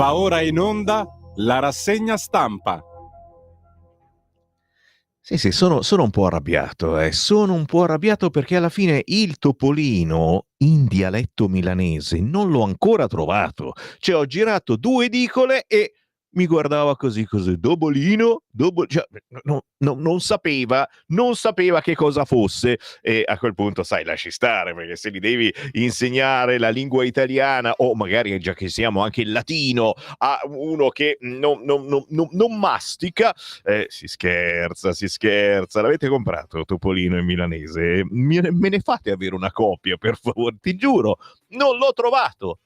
Va ora in onda la rassegna stampa. Sì, sono un po' arrabbiato, sono un po' arrabbiato perché alla fine il topolino in dialetto milanese non l'ho ancora trovato. Cioè, ho girato 2 edicole e mi guardava così, Dobolino, cioè, non sapeva che cosa fosse, e a quel punto, sai, lasci stare, perché se gli devi insegnare la lingua italiana, o magari, già che siamo, anche il latino, a uno che non mastica, si scherza. L'avete comprato Topolino in milanese? Me ne fate avere una copia, per favore, ti giuro. Non l'ho trovato.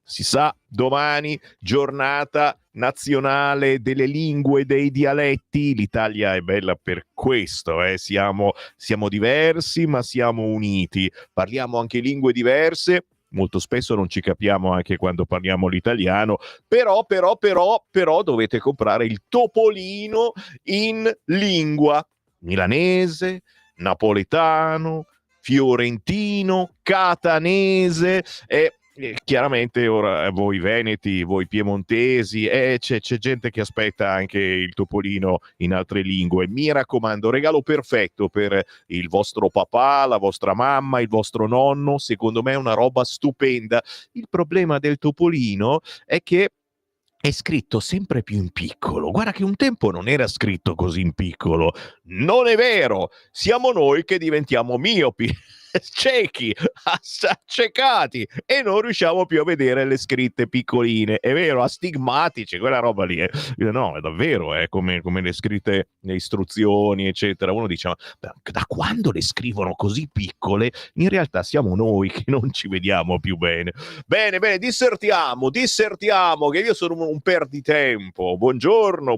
Si sa, domani, giornata nazionale delle lingue, dei dialetti. L'Italia è bella per questo, siamo diversi, ma siamo uniti. Parliamo anche lingue diverse. Molto spesso non ci capiamo anche quando parliamo l'italiano, però dovete comprare il Topolino in lingua milanese, napoletano, fiorentino, catanese e chiaramente ora voi veneti, voi piemontesi, c'è gente che aspetta anche il Topolino in altre lingue. Mi raccomando, regalo perfetto per il vostro papà, la vostra mamma, il vostro nonno. Secondo me è una roba stupenda. Il problema del Topolino è che è scritto sempre più in piccolo. Guarda che un tempo non era scritto così in piccolo. Non è vero! Siamo noi che diventiamo miopi, ciechi, accecati e non riusciamo più a vedere le scritte piccoline. È vero, astigmatici, quella roba lì. No, è davvero, è come le scritte, le istruzioni, eccetera. Uno dice, ma da quando le scrivono così piccole? In realtà siamo noi che non ci vediamo più bene. Bene, dissertiamo, che io sono un perditempo. Buongiorno,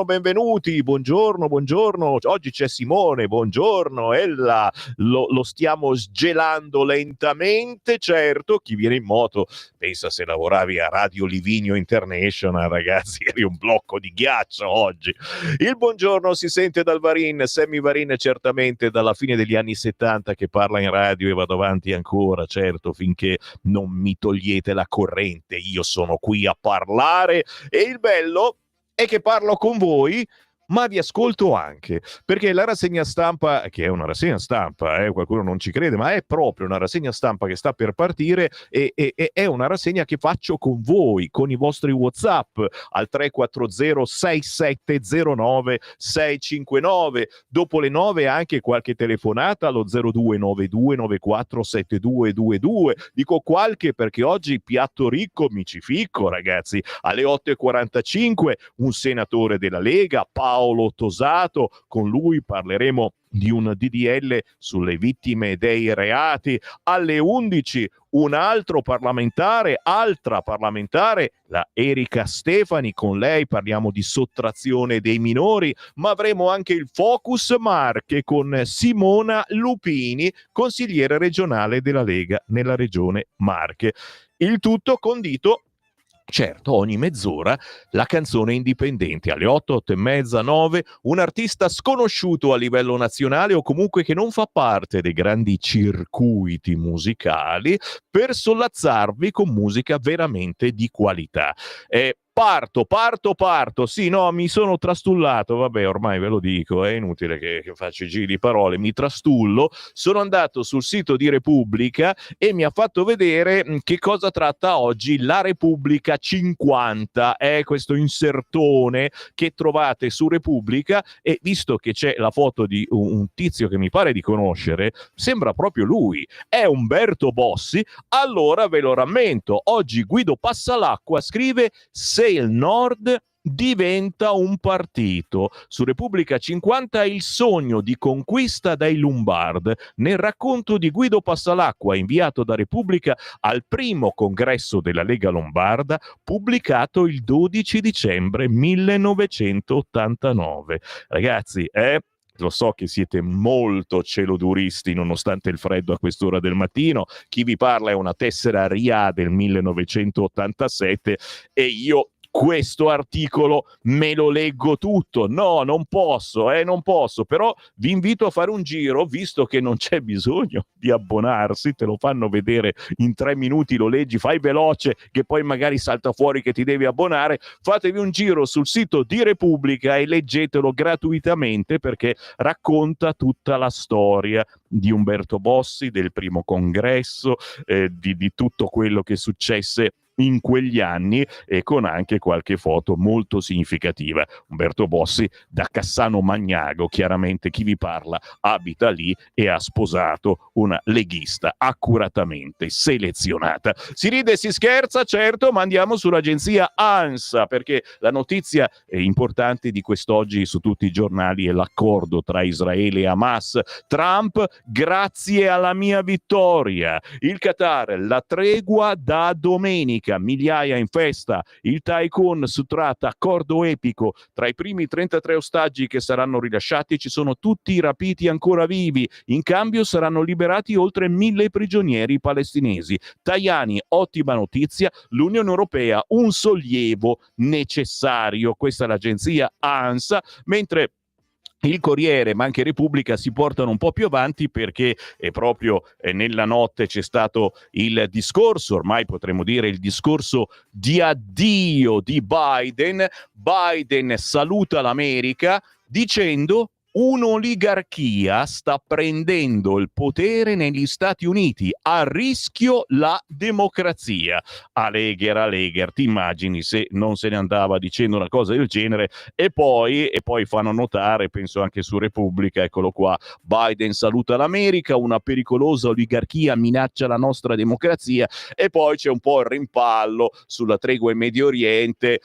benvenuti, buongiorno. Oggi c'è Simone, buongiorno, Ella, lo stiamo sgelando lentamente, certo. Chi viene in moto pensa, se lavoravi a Radio Livinio International, ragazzi, eri un blocco di ghiaccio oggi. Il buongiorno si sente dal Varin, Sammy Varin, certamente dalla fine degli anni 70 che parla in radio e vado avanti ancora, certo, finché non mi togliete la corrente. Io sono qui a parlare e il bello è che parlo con voi, ma vi ascolto anche, perché la rassegna stampa, che è una rassegna stampa, qualcuno non ci crede, ma è proprio una rassegna stampa che sta per partire e è una rassegna che faccio con voi, con i vostri WhatsApp al 340 6709 659. Dopo le 9 anche qualche telefonata allo 0292 94 7222. Dico qualche perché oggi piatto ricco mi ci ficco, ragazzi. Alle 8:45 un senatore della Lega, Paolo Tosato, con lui parleremo di un DDL sulle vittime dei reati. Alle 11 un altro parlamentare, altra parlamentare, la Erika Stefani, con lei parliamo di sottrazione dei minori, ma avremo anche il Focus Marche con Simona Lupini, consigliere regionale della Lega nella regione Marche. Il tutto condito, certo, ogni mezz'ora la canzone indipendente, alle 8, 8 e mezza, 9, un artista sconosciuto a livello nazionale o comunque che non fa parte dei grandi circuiti musicali, per sollazzarvi con musica veramente di qualità. Parto. Sì, no, mi sono trastullato, vabbè, ormai ve lo dico, è inutile che faccio i giri di parole, mi trastullo. Sono andato sul sito di Repubblica e mi ha fatto vedere che cosa tratta oggi la Repubblica 50, è questo insertone che trovate su Repubblica, e visto che c'è la foto di un tizio che mi pare di conoscere, sembra proprio lui, è Umberto Bossi. Allora ve lo rammento, oggi Guido Passalacqua scrive: se il Nord diventa un partito. Su Repubblica 50 il sogno di conquista dai Lombard, nel racconto di Guido Passalacqua, inviato da Repubblica al primo congresso della Lega Lombarda, pubblicato il 12 dicembre 1989. Ragazzi, lo so che siete molto celoduristi nonostante il freddo a quest'ora del mattino. Chi vi parla è una tessera RIA del 1987 e io questo articolo me lo leggo tutto. No, non posso, però vi invito a fare un giro, visto che non c'è bisogno di abbonarsi, te lo fanno vedere in 3 minuti, lo leggi, fai veloce che poi magari salta fuori che ti devi abbonare, fatevi un giro sul sito di Repubblica e leggetelo gratuitamente, perché racconta tutta la storia di Umberto Bossi, del primo congresso, di tutto quello che successe in quegli anni, e con anche qualche foto molto significativa. Umberto Bossi da Cassano Magnago, chiaramente chi vi parla abita lì e ha sposato una leghista accuratamente selezionata. Si ride e si scherza, certo, ma andiamo sull'agenzia ANSA, perché la notizia importante di quest'oggi su tutti i giornali è l'accordo tra Israele e Hamas. Trump, grazie alla mia vittoria. Il Qatar, la tregua da domenica. Migliaia in festa, il tycoon su tratta, accordo epico. Tra i primi 33 ostaggi che saranno rilasciati ci sono tutti i rapiti ancora vivi. In cambio saranno liberati oltre 1.000 prigionieri palestinesi. Tajani, ottima notizia, l'Unione Europea, un sollievo necessario. Questa è l'agenzia ANSA, mentre il Corriere ma anche Repubblica si portano un po' più avanti, perché proprio nella notte c'è stato il discorso, ormai potremmo dire il discorso di addio di Biden. Biden saluta l'America dicendo: un'oligarchia sta prendendo il potere negli Stati Uniti, a rischio la democrazia. Alegher, ti immagini se non se ne andava dicendo una cosa del genere? E poi fanno notare, penso anche su Repubblica, eccolo qua, Biden saluta l'America, una pericolosa oligarchia minaccia la nostra democrazia, e poi c'è un po' il rimpallo sulla tregua in Medio Oriente,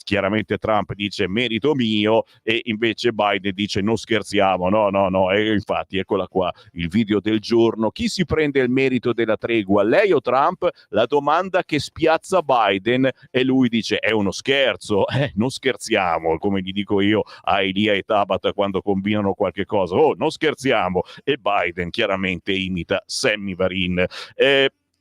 chiaramente Trump dice merito mio, e invece Biden dice non scherziamo, no, e infatti eccola qua il video del giorno. Chi si prende il merito della tregua, lei o Trump? La domanda che spiazza Biden, e lui dice è uno scherzo, non scherziamo, come gli dico io a Elia e Tabata quando combinano qualche cosa, oh non scherziamo, e Biden chiaramente imita Sammy Varin.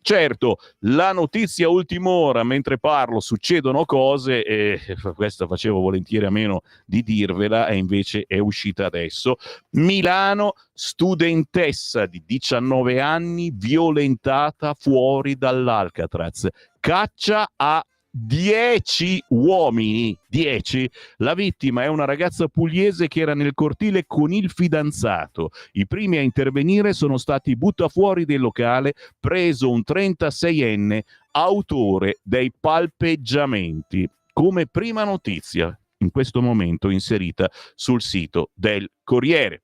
Certo, la notizia ultima ora, mentre parlo succedono cose, e questa facevo volentieri a meno di dirvela, e invece è uscita adesso. Milano, studentessa di 19 anni violentata fuori dall'Alcatraz, caccia a 10 uomini, 10. La vittima è una ragazza pugliese che era nel cortile con il fidanzato. I primi a intervenire sono stati buttafuori del locale, preso un 36enne autore dei palpeggiamenti. Come prima notizia, in questo momento inserita sul sito del Corriere,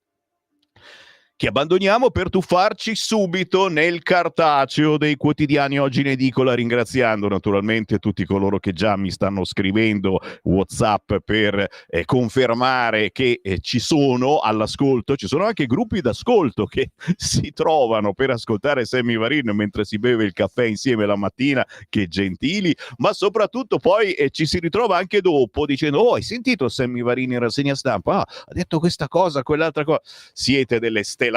che abbandoniamo per tuffarci subito nel cartaceo dei quotidiani oggi in edicola, ringraziando naturalmente tutti coloro che già mi stanno scrivendo WhatsApp per confermare che ci sono all'ascolto. Ci sono anche gruppi d'ascolto che si trovano per ascoltare Sammy Varin mentre si beve il caffè insieme la mattina, che gentili, ma soprattutto poi ci si ritrova anche dopo dicendo: oh, hai sentito Sammy Varin in rassegna stampa? Ha detto questa cosa, quell'altra cosa. Siete delle stelasse,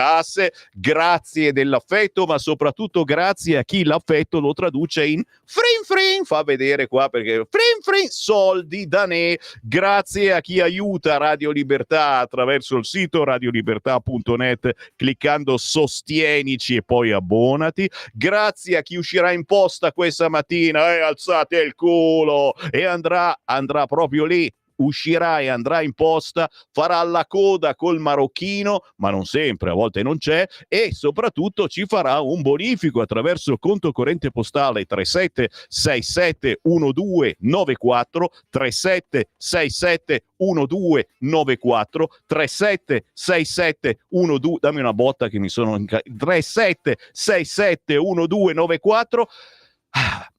grazie dell'affetto, ma soprattutto grazie a chi l'affetto lo traduce in frin, fa vedere qua, perché frin, soldi da ne. Grazie a chi aiuta Radio Libertà attraverso il sito radiolibertà.net cliccando sostienici e poi abbonati. Grazie a chi uscirà in posta questa mattina, alzate il culo, e andrà proprio lì, uscirà e andrà in posta, farà la coda col marocchino, ma non sempre, a volte non c'è, e soprattutto ci farà un bonifico attraverso il conto corrente postale 37671294, 37671294, 376712, dammi una botta che mi sono 37671294,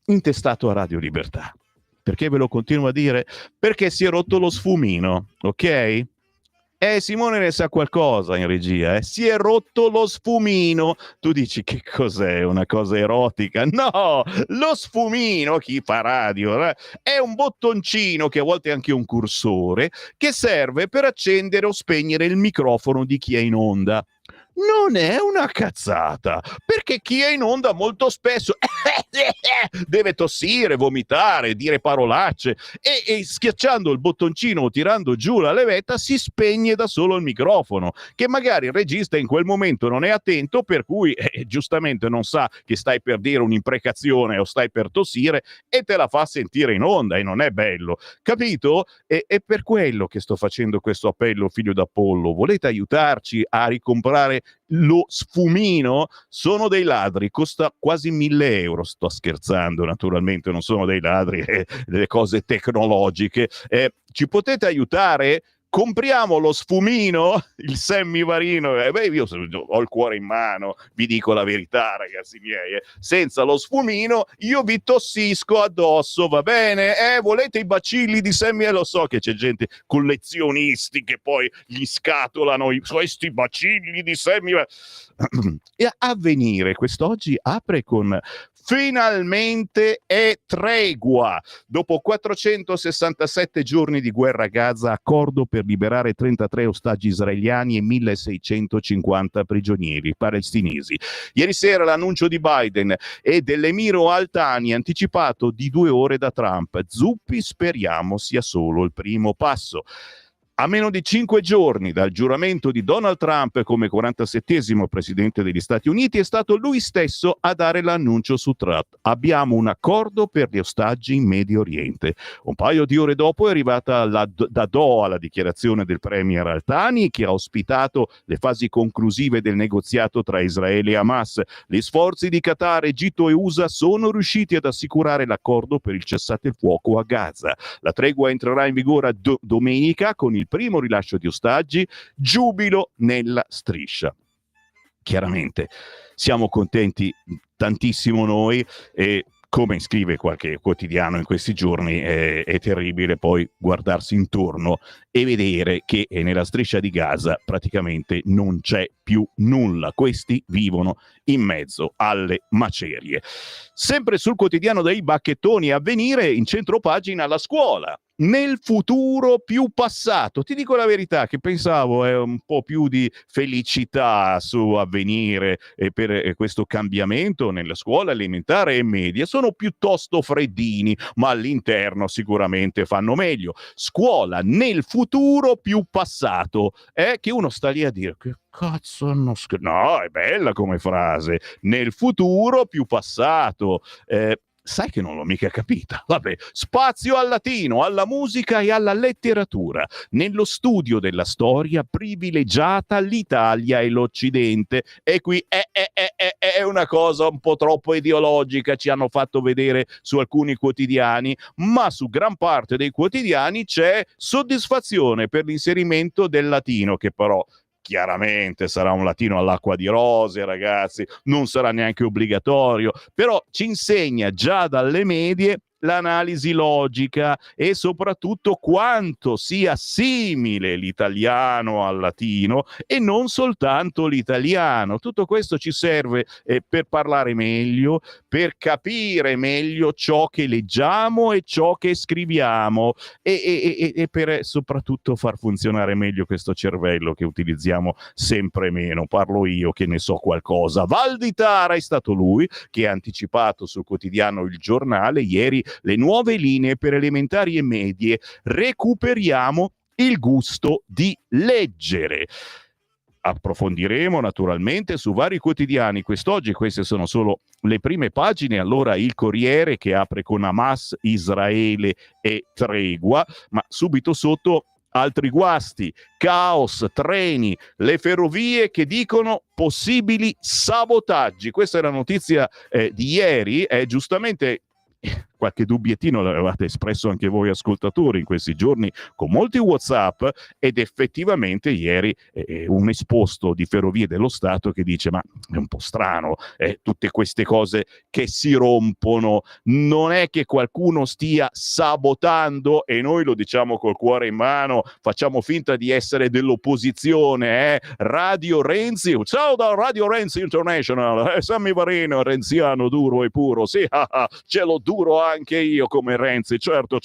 intestato a Radio Libertà. Perché ve lo continuo a dire? Perché si è rotto lo sfumino, ok? Simone ne sa qualcosa in regia, si è rotto lo sfumino. Tu dici che cos'è? Una cosa erotica? No, lo sfumino, chi fa radio, è un bottoncino, che a volte è anche un cursore, che serve per accendere o spegnere il microfono di chi è in onda. non è una cazzata, perché chi è in onda molto spesso deve tossire, vomitare, dire parolacce e schiacciando il bottoncino o tirando giù la levetta si spegne da solo il microfono, che magari il regista in quel momento non è attento, per cui giustamente non sa che stai per dire un'imprecazione o stai per tossire e te la fa sentire in onda e non è bello, capito? È per quello che sto facendo questo appello, figlio d'Apollo. Volete aiutarci a ricomprare lo sfumino? Sono dei ladri, costa quasi 1.000 euro. Sto scherzando, naturalmente, non sono dei ladri, delle cose tecnologiche. Ci potete aiutare? Compriamo lo sfumino, il semmivarino. Io ho il cuore in mano, vi dico la verità, ragazzi miei. Senza lo sfumino io vi tossisco addosso, va bene? Volete i bacilli di semmi? Lo so che c'è gente, collezionisti, che poi gli scatolano questi bacilli di semmi. E Avvenire quest'oggi apre con finalmente è tregua. Dopo 467 giorni di guerra a Gaza, accordo per liberare 33 ostaggi israeliani e 1.650 prigionieri palestinesi. Ieri sera l'annuncio di Biden e dell'emiro Al Thani anticipato di 2 ore da Trump. Zuppi, speriamo sia solo il primo passo. A meno di 5 giorni dal giuramento di Donald Trump come 47esimo presidente degli Stati Uniti, è stato lui stesso a dare l'annuncio su Trump. Abbiamo un accordo per gli ostaggi in Medio Oriente. Un paio di ore dopo è arrivata da Doha la dichiarazione del premier Al Thani, che ha ospitato le fasi conclusive del negoziato tra Israele e Hamas. Gli sforzi di Qatar, Egitto e USA sono riusciti ad assicurare l'accordo per il cessate il fuoco a Gaza. La tregua entrerà in vigore domenica con il primo rilascio di ostaggi, giubilo nella striscia. Chiaramente siamo contenti tantissimo noi e come scrive qualche quotidiano in questi giorni è terribile poi guardarsi intorno e vedere che nella striscia di Gaza praticamente non c'è più nulla. Questi vivono in mezzo alle macerie. Sempre sul quotidiano dei bacchettoni, Avvenire, in centro pagina la scuola. Nel futuro più passato. Ti dico la verità che pensavo un po' più di felicità su Avvenire per questo cambiamento nella scuola elementare e media. Sono piuttosto freddini, ma all'interno sicuramente fanno meglio. Scuola nel futuro più passato. Che uno sta lì a dire che cazzo hanno scritto? No, è bella come frase. Nel futuro più passato. Sai che non l'ho mica capita. Vabbè, spazio al latino, alla musica e alla letteratura. Nello studio della storia privilegiata l'Italia e l'Occidente. E qui è una cosa un po' troppo ideologica, ci hanno fatto vedere su alcuni quotidiani, ma su gran parte dei quotidiani c'è soddisfazione per l'inserimento del latino, che però chiaramente sarà un latino all'acqua di rose, ragazzi, non sarà neanche obbligatorio, però ci insegna già dalle medie l'analisi logica e soprattutto quanto sia simile l'italiano al latino e non soltanto l'italiano. Tutto questo ci serve per parlare meglio, per capire meglio ciò che leggiamo e ciò che scriviamo e per soprattutto far funzionare meglio questo cervello che utilizziamo sempre meno. Parlo io che ne so qualcosa. Valditara è stato lui che ha anticipato sul quotidiano Il Giornale ieri le nuove linee per elementari e medie. Recuperiamo il gusto di leggere. Approfondiremo naturalmente su vari quotidiani quest'oggi, queste sono solo le prime pagine. Allora il Corriere che apre con Hamas, Israele e tregua, ma subito sotto altri guasti, caos, treni, le ferrovie che dicono possibili sabotaggi. Questa è la notizia di ieri, giustamente qualche dubbiettino l'avevate espresso anche voi ascoltatori in questi giorni con molti WhatsApp ed effettivamente ieri un esposto di Ferrovie dello Stato che dice ma è un po' strano tutte queste cose che si rompono, non è che qualcuno stia sabotando e noi lo diciamo col cuore in mano, facciamo finta di essere dell'opposizione. Radio Renzi, ciao da Radio Renzi International, Sammy Varino, renziano duro e puro, sì, ce l'ho duro anche io come Renzi, certo,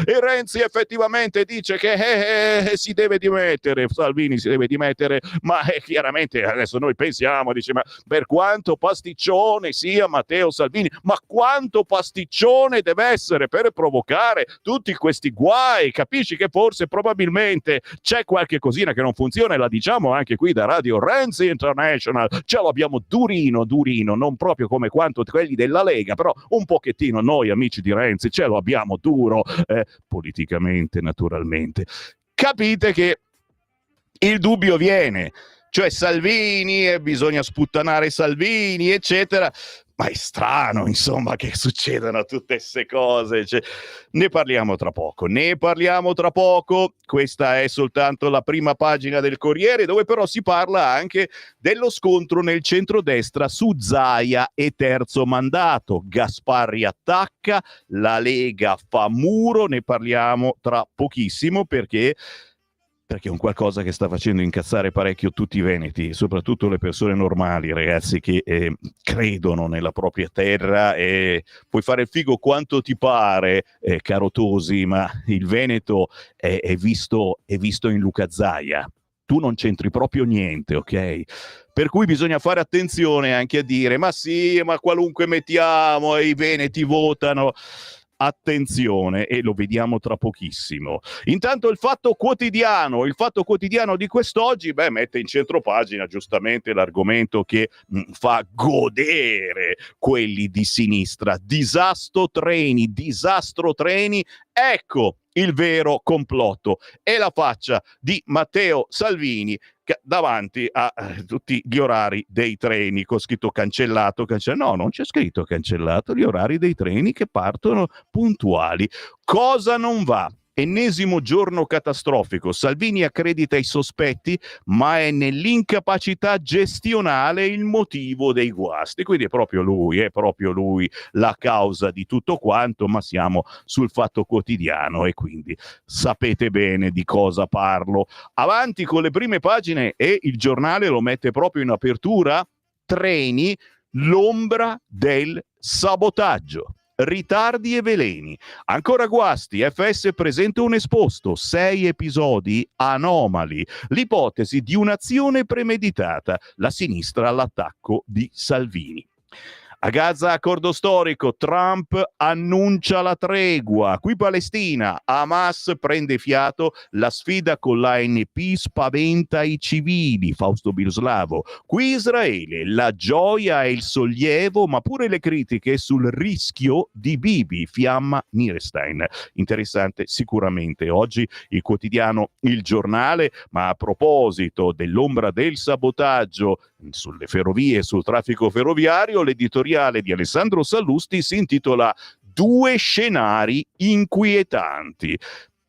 e Renzi effettivamente dice che si deve dimettere, Salvini si deve dimettere, ma chiaramente adesso noi pensiamo, dice, ma per quanto pasticcione sia Matteo Salvini, ma quanto pasticcione deve essere per provocare tutti questi guai, capisci che forse probabilmente c'è qualche cosina che non funziona, e la diciamo anche qui da Radio Renzi International, ce l'abbiamo durino, non proprio come quanto quelli della Lega, però un pochettino noi amici di Renzi ce lo abbiamo duro, politicamente naturalmente. Capite che il dubbio viene, cioè Salvini, bisogna sputtanare Salvini, eccetera. Ma è strano, insomma, che succedano tutte queste cose. Cioè, ne parliamo tra poco. Questa è soltanto la prima pagina del Corriere, dove però si parla anche dello scontro nel centrodestra su Zaia e terzo mandato. Gasparri attacca, la Lega fa muro, ne parliamo tra pochissimo perché è un qualcosa che sta facendo incazzare parecchio tutti i veneti, soprattutto le persone normali, ragazzi, che credono nella propria terra, e puoi fare il figo quanto ti pare, caro Tosi, ma il Veneto è visto in Luca Zaia. Tu non c'entri proprio niente, ok? Per cui bisogna fare attenzione anche a dire, ma sì, ma qualunque mettiamo, i veneti votano. Attenzione, e lo vediamo tra pochissimo. Intanto il Fatto Quotidiano di quest'oggi, mette in centropagina giustamente l'argomento che fa godere quelli di sinistra. Disastro treni, ecco il vero complotto, e la faccia di Matteo Salvini davanti a tutti gli orari dei treni con scritto cancellato. No, non c'è scritto cancellato, gli orari dei treni che partono puntuali. Cosa non va? Ennesimo giorno catastrofico. Salvini accredita i sospetti, ma è nell'incapacità gestionale il motivo dei guasti. Quindi è proprio lui la causa di tutto quanto, ma siamo sul Fatto Quotidiano e quindi sapete bene di cosa parlo. Avanti con le prime pagine, e il giornale lo mette proprio in apertura: treni, l'ombra del sabotaggio. Ritardi e veleni. Ancora guasti, FS presenta un esposto, 6 episodi anomali, l'ipotesi di un'azione premeditata, la sinistra all'attacco di Salvini. A Gaza accordo storico, Trump annuncia la tregua. Qui Palestina, Hamas prende fiato, la sfida con l'ANP spaventa i civili, Fausto Biloslavo. Qui Israele, la gioia e il sollievo, ma pure le critiche sul rischio di Bibi, Fiamma Nierstein. Interessante sicuramente oggi il quotidiano Il Giornale, ma a proposito dell'ombra del sabotaggio sulle ferrovie, sul traffico ferroviario, l'editoriale di Alessandro Sallusti si intitola "Due scenari inquietanti".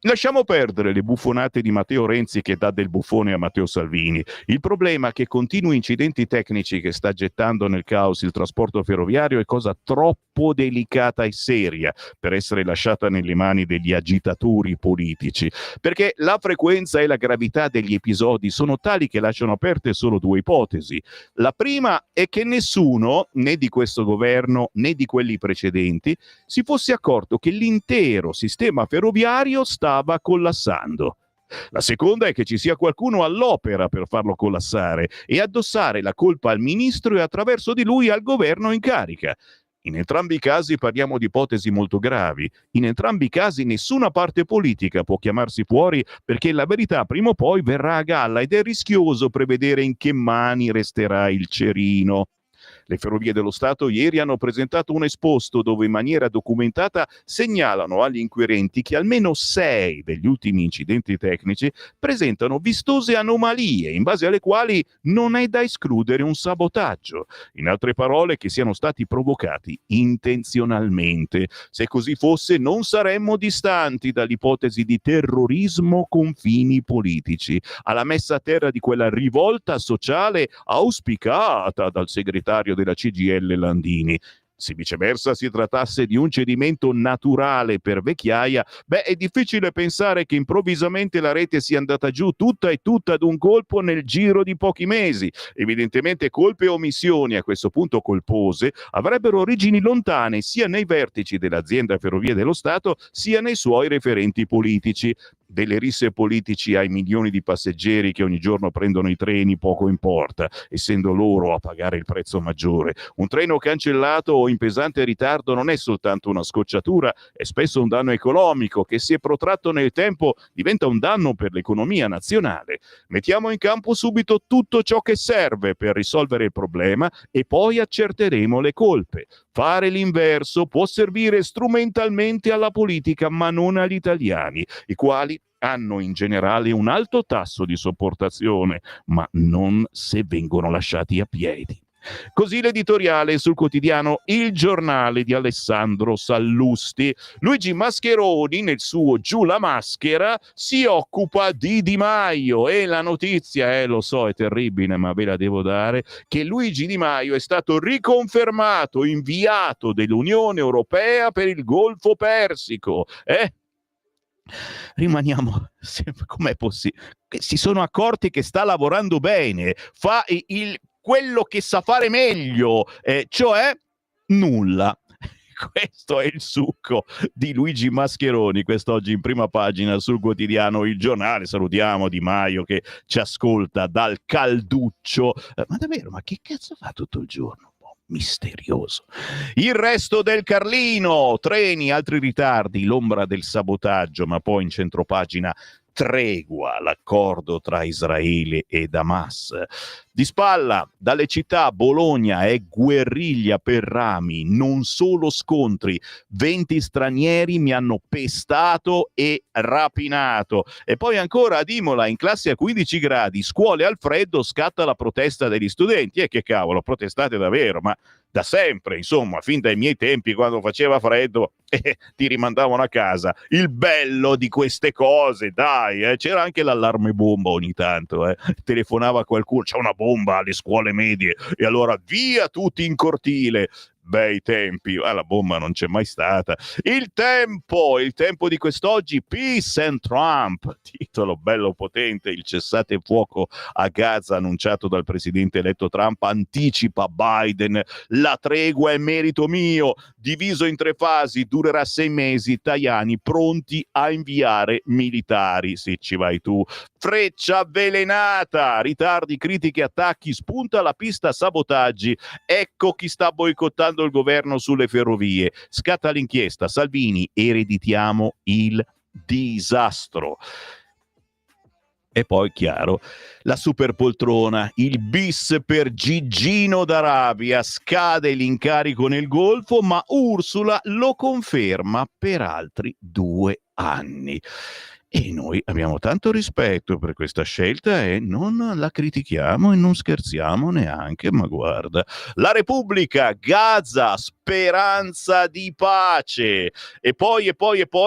Lasciamo perdere le buffonate di Matteo Renzi che dà del buffone a Matteo Salvini. Il problema è che continui incidenti tecnici che sta gettando nel caos il trasporto ferroviario è cosa troppo delicata e seria per essere lasciata nelle mani degli agitatori politici, perché la frequenza e la gravità degli episodi sono tali che lasciano aperte solo due ipotesi. La prima è che nessuno, né di questo governo né di quelli precedenti, si fosse accorto che l'intero sistema ferroviario stava collassando. La seconda è che ci sia qualcuno all'opera per farlo collassare e addossare la colpa al ministro e attraverso di lui al governo in carica. In entrambi i casi parliamo di ipotesi molto gravi. In entrambi i casi nessuna parte politica può chiamarsi fuori, perché la verità prima o poi verrà a galla ed è rischioso prevedere in che mani resterà il cerino. Le Ferrovie dello Stato ieri hanno presentato un esposto dove in maniera documentata segnalano agli inquirenti che almeno 6 degli ultimi incidenti tecnici presentano vistose anomalie in base alle quali non è da escludere un sabotaggio. In altre parole, che siano stati provocati intenzionalmente. Se così fosse, non saremmo distanti dall'ipotesi di terrorismo con fini politici, alla messa a terra di quella rivolta sociale auspicata dal segretario della CGIL Landini. Se viceversa si trattasse di un cedimento naturale per vecchiaia, è difficile pensare che improvvisamente la rete sia andata giù tutta e tutta ad un colpo nel giro di pochi mesi. Evidentemente colpe e omissioni, a questo punto colpose, avrebbero origini lontane sia nei vertici dell'azienda Ferrovie dello Stato sia nei suoi referenti politici. Delle risse politici ai milioni di passeggeri che ogni giorno prendono i treni poco importa, essendo loro a pagare il prezzo maggiore. Un treno cancellato o in pesante ritardo non è soltanto una scocciatura, è spesso un danno economico che, se protratto nel tempo, diventa un danno per l'economia nazionale. Mettiamo in campo subito tutto ciò che serve per risolvere il problema e poi accerteremo le colpe. Fare l'inverso può servire strumentalmente alla politica, ma non agli italiani, i quali hanno in generale un alto tasso di sopportazione, ma non se vengono lasciati a piedi. Così l'editoriale sul quotidiano Il Giornale di Alessandro Sallusti. Luigi Mascheroni, nel suo Giù la maschera, si occupa di Di Maio, e la notizia, lo so, è terribile, ma ve la devo dare, che Luigi Di Maio è stato riconfermato inviato dell'Unione Europea per il Golfo Persico. Rimaniamo, com'è possibile? Si sono accorti che sta lavorando bene, fa quello che sa fare meglio, cioè nulla. Questo è il succo di Luigi Mascheroni, quest'oggi in prima pagina sul quotidiano Il Giornale. Salutiamo Di Maio che ci ascolta dal calduccio. Ma davvero, ma che cazzo fa tutto il giorno? Misterioso. Il Resto del Carlino, treni, altri ritardi, l'ombra del sabotaggio, ma poi in centropagina tregua, l'accordo tra Israele e Hamas. Di spalla, dalle città, Bologna è guerriglia per rami, non solo scontri, 20 stranieri mi hanno pestato e rapinato. E poi ancora ad Imola, in classe a 15 gradi, scuole al freddo, scatta la protesta degli studenti. E che cavolo, protestate davvero, ma da sempre, insomma, fin dai miei tempi, quando faceva freddo, ti rimandavano a casa. Il bello di queste cose, dai, c'era anche l'allarme bomba ogni tanto, telefonava qualcuno, c'è una bomba alle scuole medie, e allora via tutti in cortile. Bei tempi, la bomba non c'è mai stata. Il tempo di quest'oggi, Peace and Trump, titolo bello potente. Il cessate il fuoco a Gaza annunciato dal presidente eletto Trump anticipa Biden, la tregua è merito mio, diviso in 3 fasi, durerà 6 mesi, Tajani pronti a inviare militari. Sì, ci vai tu. Freccia avvelenata, ritardi, critiche, attacchi, spunta la pista sabotaggi, ecco chi sta boicottando il governo sulle ferrovie. Scatta l'inchiesta, Salvini, ereditiamo il disastro. E poi, chiaro, la superpoltrona, il bis per Gigino d'Arabia, scade l'incarico nel Golfo, ma Ursula lo conferma per altri 2 anni. E noi abbiamo tanto rispetto per questa scelta e non la critichiamo e non scherziamo neanche, ma guarda. La Repubblica, Gaza, speranza di pace. E poi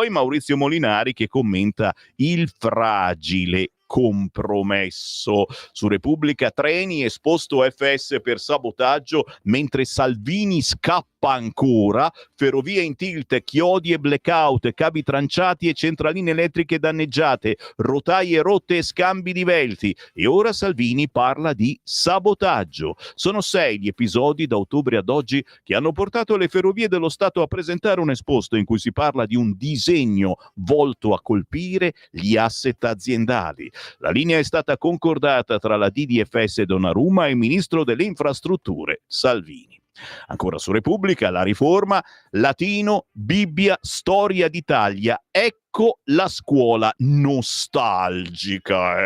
Maurizio Molinari che commenta il fragile compromesso. Su Repubblica, treni, esposto FS per sabotaggio mentre Salvini scappa ancora, ferrovie in tilt, chiodi e blackout, cavi tranciati e centraline elettriche danneggiate, rotaie rotte e scambi di velti. E ora Salvini parla di sabotaggio. Sono 6 gli episodi da ottobre ad oggi che hanno portato le Ferrovie dello Stato a presentare un esposto in cui si parla di un disegno volto a colpire gli asset aziendali. La linea è stata concordata tra la DDFS Donnarumma e il ministro delle infrastrutture Salvini. Ancora su Repubblica, la riforma, latino, Bibbia, storia d'Italia, ecco la scuola nostalgica.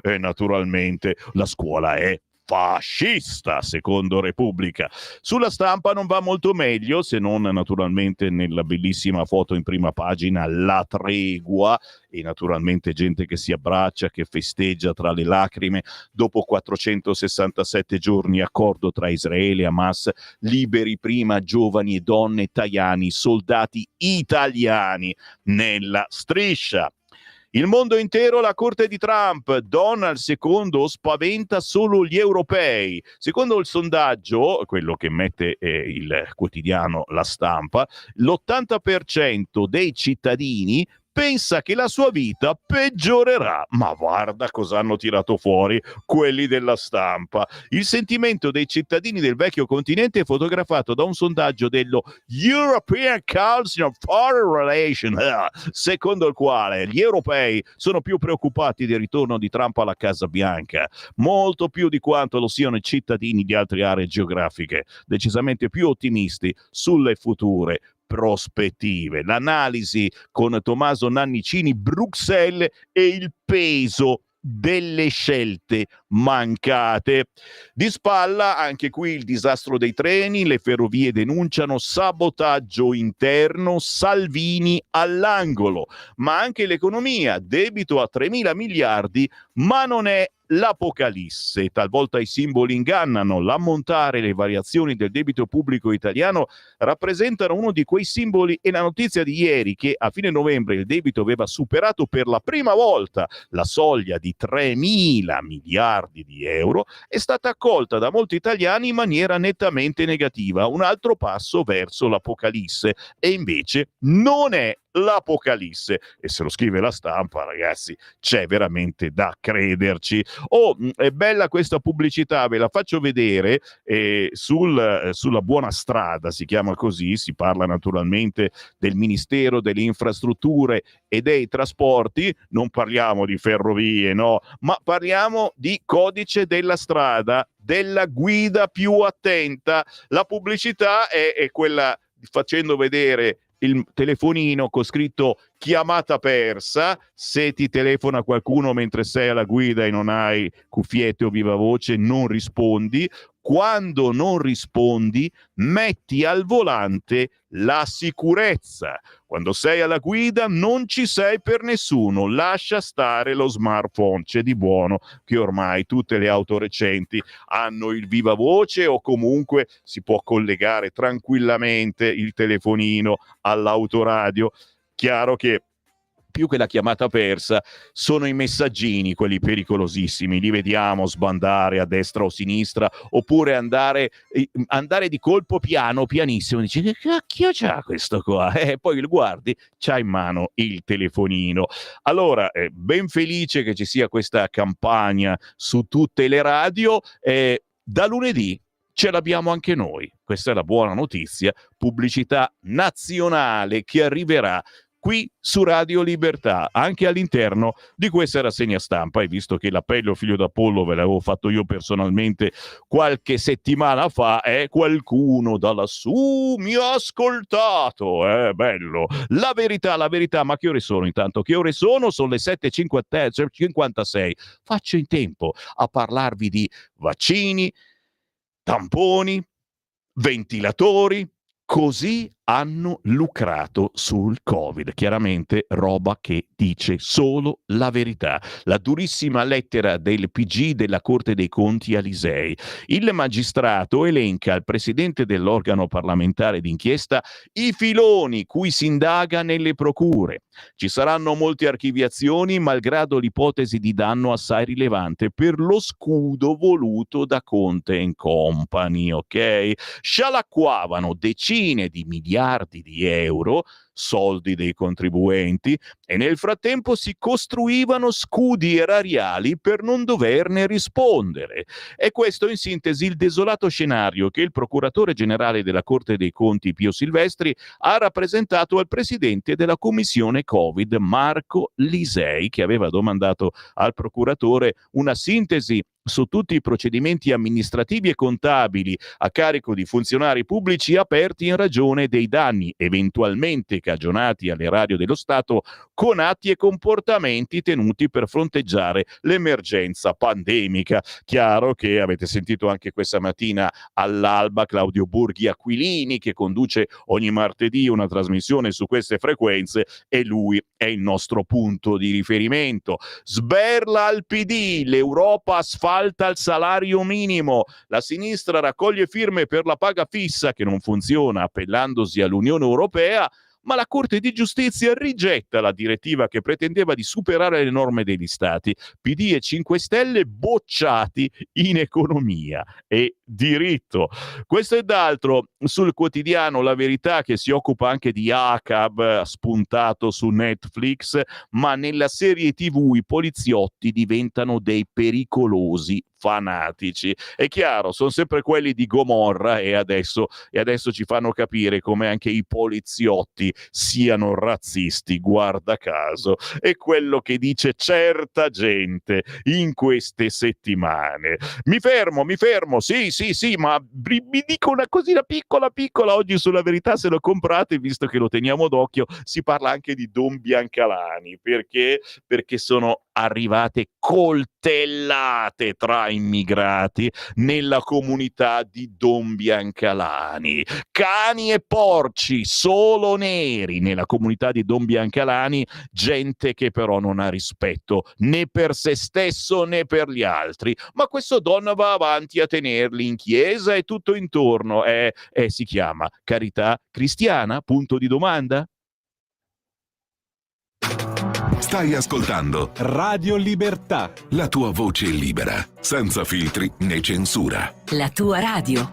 E naturalmente la scuola è fascista, secondo Repubblica. Sulla Stampa non va molto meglio, se non naturalmente nella bellissima foto in prima pagina, la tregua, e naturalmente gente che si abbraccia, che festeggia tra le lacrime. Dopo 467 giorni, accordo tra Israele e Hamas, liberi prima giovani e donne, Tajani, soldati italiani nella striscia. Il mondo intero la corte di Trump, Donald II spaventa solo gli europei. Secondo il sondaggio, quello che mette il quotidiano La Stampa, l'80% dei cittadini pensa che la sua vita peggiorerà. Ma guarda cosa hanno tirato fuori quelli della Stampa. Il sentimento dei cittadini del vecchio continente è fotografato da un sondaggio dello European Council of Foreign Relations, secondo il quale gli europei sono più preoccupati del ritorno di Trump alla Casa Bianca, molto più di quanto lo siano i cittadini di altre aree geografiche, decisamente più ottimisti sulle future prospettive. L'analisi con Tommaso Nannicini, Bruxelles e il peso delle scelte mancate. Di spalla anche qui il disastro dei treni, le ferrovie denunciano sabotaggio interno, Salvini all'angolo, ma anche l'economia, debito a 3.000 miliardi, ma non è l'apocalisse. Talvolta i simboli ingannano, l'ammontare e le variazioni del debito pubblico italiano rappresentano uno di quei simboli, e la notizia di ieri che a fine novembre il debito aveva superato per la prima volta la soglia di 3.000 miliardi di euro è stata accolta da molti italiani in maniera nettamente negativa, un altro passo verso l'apocalisse, e invece non è l'apocalisse, e se lo scrive La Stampa, ragazzi, c'è veramente da crederci. È bella questa pubblicità, ve la faccio vedere, sulla buona strada, si chiama così, si parla naturalmente del Ministero delle Infrastrutture e dei Trasporti, non parliamo di ferrovie, no, ma parliamo di codice della strada, della guida più attenta. La pubblicità è quella facendo vedere il telefonino con scritto chiamata persa. Se ti telefona qualcuno mentre sei alla guida e non hai cuffiette o viva voce, non rispondi. Quando non rispondi, metti al volante la sicurezza. Quando sei alla guida non ci sei per nessuno, lascia stare lo smartphone. C'è di buono che ormai tutte le auto recenti hanno il viva voce, o comunque si può collegare tranquillamente il telefonino all'autoradio. Chiaro che più che la chiamata persa sono i messaggini, quelli pericolosissimi, li vediamo sbandare a destra o a sinistra, oppure andare di colpo pianissimo, dici che cacchio c'ha questo qua, poi lo guardi, c'ha in mano il telefonino. Allora, ben felice che ci sia questa campagna su tutte le radio, da lunedì ce l'abbiamo anche noi, questa è la buona notizia, pubblicità nazionale che arriverà qui su Radio Libertà, anche all'interno di questa rassegna stampa. E visto che l'appello figlio d'Apollo ve l'avevo fatto io personalmente qualche settimana fa, qualcuno da lassù mi ha ascoltato, bello. La verità, ma che ore sono intanto? Che ore sono? Sono le 7:56. Faccio in tempo a parlarvi di vaccini, tamponi, ventilatori. Così hanno lucrato sul Covid. Chiaramente roba che dice solo la verità. La durissima lettera del PG della Corte dei Conti a Lisei. Il magistrato elenca al presidente dell'organo parlamentare d'inchiesta i filoni cui si indaga nelle procure. Ci saranno molte archiviazioni, malgrado l'ipotesi di danno assai rilevante per lo scudo voluto da Conte & Company, ok? Scialacquavano decine di miliardi di euro, soldi dei contribuenti, e nel frattempo si costruivano scudi erariali per non doverne rispondere. E questo in sintesi il desolato scenario che il procuratore generale della Corte dei Conti Pio Silvestri ha rappresentato al presidente della commissione Covid Marco Lisei, che aveva domandato al procuratore una sintesi su tutti i procedimenti amministrativi e contabili a carico di funzionari pubblici aperti in ragione dei danni eventualmente cagionati all'erario dello Stato con atti e comportamenti tenuti per fronteggiare l'emergenza pandemica. Chiaro che avete sentito anche questa mattina all'alba Claudio Borghi Aquilini, che conduce ogni martedì una trasmissione su queste frequenze, e lui è il nostro punto di riferimento. Sberla al PD, l'Europa asfalta il salario minimo, la sinistra raccoglie firme per la paga fissa che non funziona appellandosi all'Unione Europea, ma la Corte di Giustizia rigetta la direttiva che pretendeva di superare le norme degli stati. PD e 5 Stelle bocciati in economia e diritto. Questo ed altro sul quotidiano La Verità, che si occupa anche di ACAB, spuntato su Netflix, ma nella serie TV i poliziotti diventano dei pericolosi fanatici. È chiaro, sono sempre quelli di Gomorra e adesso ci fanno capire come anche i poliziotti siano razzisti, guarda caso. È quello che dice certa gente in queste settimane. Mi fermo, sì, ma vi dico una cosina piccola piccola oggi sulla Verità, se lo comprate, visto che lo teniamo d'occhio, si parla anche di Don Biancalani, perché sono arrivate coltellate tra immigrati nella comunità di Don Biancalani. Cani e porci, solo neri nella comunità di Don Biancalani, gente che però non ha rispetto né per se stesso né per gli altri. Ma questo Don va avanti a tenerli in chiesa e tutto intorno. Si chiama carità cristiana? Punto di domanda? Stai ascoltando Radio Libertà. la tua voce libera, senza filtri né censura. La tua radio.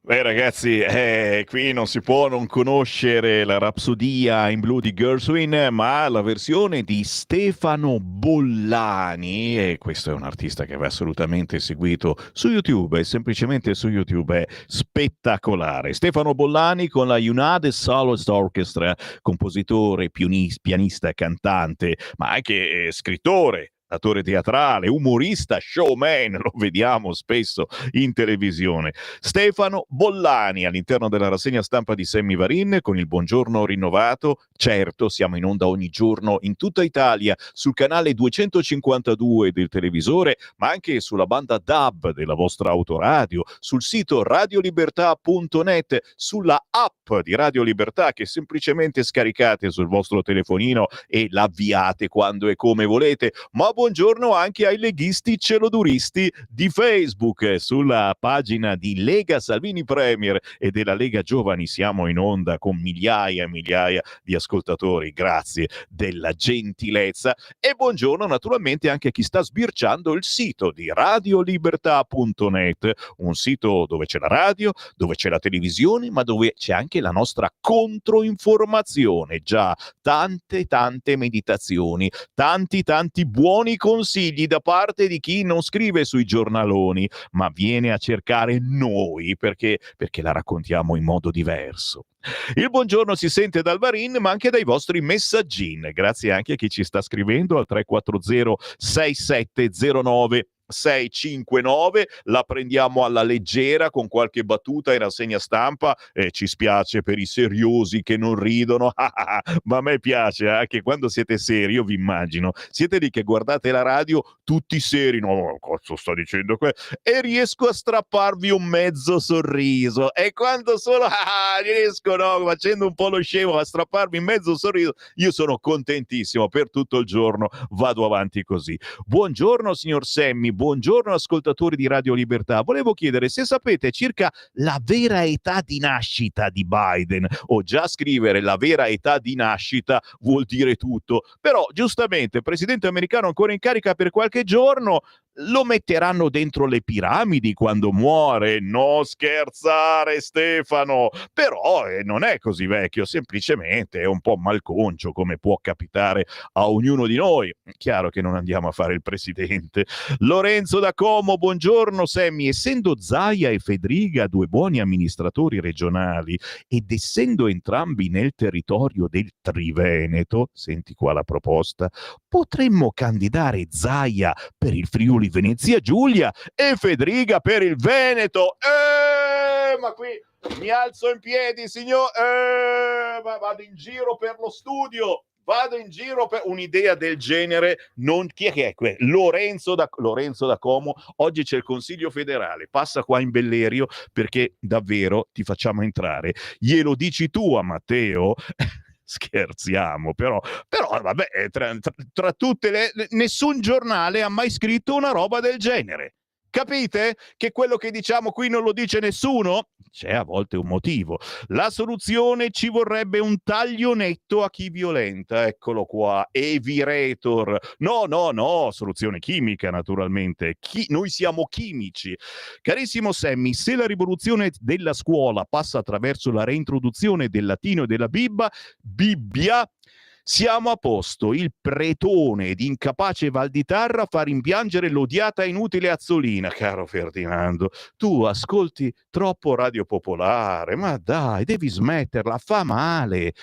Beh ragazzi, qui non si può non conoscere la rapsodia in blu di Gershwin, ma la versione di Stefano Bollani, e questo è un artista che va assolutamente seguito su YouTube, semplicemente su YouTube, è spettacolare. Stefano Bollani con la United Soloist Orchestra, compositore, pianista, cantante, ma anche scrittore, attore teatrale, umorista, showman, lo vediamo spesso in televisione. Stefano Bollani all'interno della rassegna stampa di Sammy Varin con il buongiorno rinnovato. Certo, siamo in onda ogni giorno in tutta Italia sul canale 252 del televisore, ma anche sulla banda DAB della vostra autoradio, sul sito radiolibertà.net, sulla app di Radio Libertà che semplicemente scaricate sul vostro telefonino e l'avviate quando e come volete. Ma buongiorno anche ai leghisti celoduristi di Facebook. Sulla pagina di Lega Salvini Premier e della Lega Giovani siamo in onda con migliaia e migliaia di ascoltatori, grazie della gentilezza. E buongiorno naturalmente anche a chi sta sbirciando il sito di radiolibertà.net, un sito dove c'è la radio, dove c'è la televisione, ma dove c'è anche la nostra controinformazione. Già, tante meditazioni, tanti buoni consigli da parte di chi non scrive sui giornaloni, ma viene a cercare noi perché la raccontiamo in modo diverso. Il buongiorno si sente dal Varin, ma anche dai vostri messaggini. Grazie anche a chi ci sta scrivendo al 340 6709 659, la prendiamo alla leggera con qualche battuta in rassegna stampa, ci spiace per i seriosi che non ridono, ma a me piace anche quando siete seri. Io vi immagino, siete lì che guardate la radio tutti seri, no, cosa sto dicendo qua, e riesco a strapparvi un mezzo sorriso, e quando solo riesco, no, facendo un po' lo scemo, a strapparvi un mezzo sorriso, io sono contentissimo. Per tutto il giorno vado avanti così. Buongiorno signor Semmi, buongiorno ascoltatori di Radio Libertà. Volevo chiedere se sapete circa la vera età di nascita di Biden. O già scrivere la vera età di nascita vuol dire tutto. Però giustamente il presidente americano ancora in carica per qualche giorno, lo metteranno dentro le piramidi quando muore. Non scherzare Stefano, però non è così vecchio, semplicemente è un po' malconcio, come può capitare a ognuno di noi. Chiaro che non andiamo a fare il presidente. Lorenzo da Como, buongiorno Semmi. Essendo Zaia e Fedriga due buoni amministratori regionali ed essendo entrambi nel territorio del Triveneto, senti qua la proposta, potremmo candidare Zaia per il Friuli Venezia Giulia e Fedriga per il Veneto. Ma qui mi alzo in piedi, signor, vado in giro per lo studio. Vado in giro per un'idea del genere. Non, chi è che è? Lorenzo da Como. Oggi c'è il Consiglio federale, passa qua in Bellerio perché davvero ti facciamo entrare. Glielo dici tu a Matteo? Scherziamo, però vabbè, tra tutte nessun giornale ha mai scritto una roba del genere. Capite che quello che diciamo qui non lo dice nessuno? C'è a volte un motivo. La soluzione: ci vorrebbe un taglio netto a chi violenta. Eccolo qua, Eviretor. No, soluzione chimica naturalmente. Noi siamo chimici. Carissimo Sammy, se la rivoluzione della scuola passa attraverso la reintroduzione del latino e della Bibbia, siamo a posto. Il pretone ed incapace Valditarra fa rimpiangere l'odiata e inutile Azzolina. Caro Ferdinando, tu ascolti troppo Radio Popolare, ma dai, devi smetterla, fa male.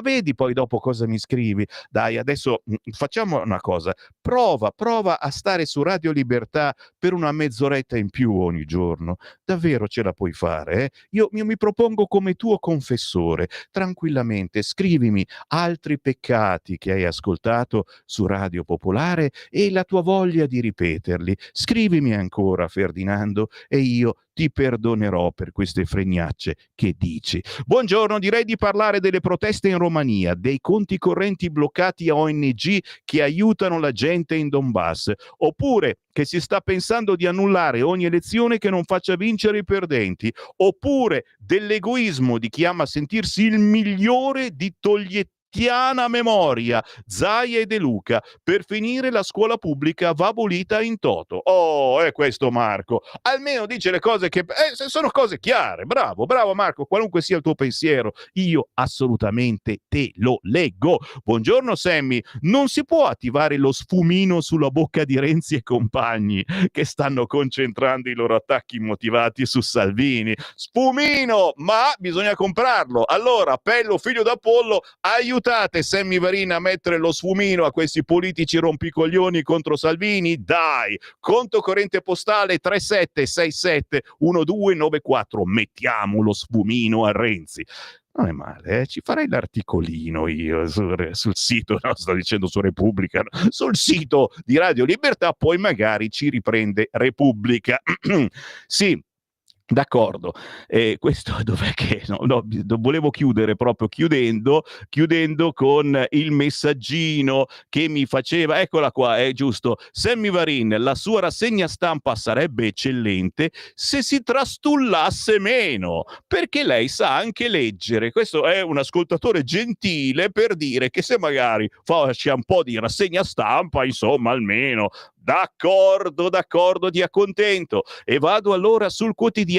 Vedi poi dopo cosa mi scrivi. Dai, adesso facciamo una cosa, prova a stare su Radio Libertà per una mezz'oretta in più ogni giorno. Davvero ce la puoi fare, eh? Io mi propongo come tuo confessore, tranquillamente, scrivimi altri peccati che hai ascoltato su Radio Popolare e la tua voglia di ripeterli. Scrivimi ancora, Ferdinando, e io ti perdonerò per queste fregnacce che dici. Buongiorno, direi di parlare delle proteste in Romania, dei conti correnti bloccati a ONG che aiutano la gente in Donbass, oppure che si sta pensando di annullare ogni elezione che non faccia vincere i perdenti, oppure dell'egoismo di chi ama sentirsi il migliore di kafkiana memoria, Zaia e De Luca. Per finire la scuola pubblica va abolita in toto. Oh, è questo Marco. Almeno dice le cose che sono cose chiare. Bravo, bravo Marco, qualunque sia il tuo pensiero, io assolutamente te lo leggo. Buongiorno Sammy, non si può attivare lo sfumino sulla bocca di Renzi e compagni che stanno concentrando i loro attacchi immotivati su Salvini. Sfumino, ma bisogna comprarlo. Allora, appello figlio d'Apollo, aiutate Sammy Varin a mettere lo sfumino a questi politici rompicoglioni contro Salvini. Dai, conto corrente postale 37671294, mettiamo lo sfumino a Renzi. Non è male, ci farei l'articolino io sul sito, no, sto dicendo su Repubblica, no? Sul sito di Radio Libertà, poi magari ci riprende Repubblica. Sì. D'accordo, questo dov'è che volevo chiudere proprio chiudendo con il messaggino che mi faceva, eccola qua, è giusto, Sammy Varin, la sua rassegna stampa sarebbe eccellente se si trastullasse meno, perché lei sa anche leggere. Questo è un ascoltatore gentile per dire che se magari faccia un po' di rassegna stampa, insomma, almeno d'accordo, ti accontento. E vado allora sul quotidiano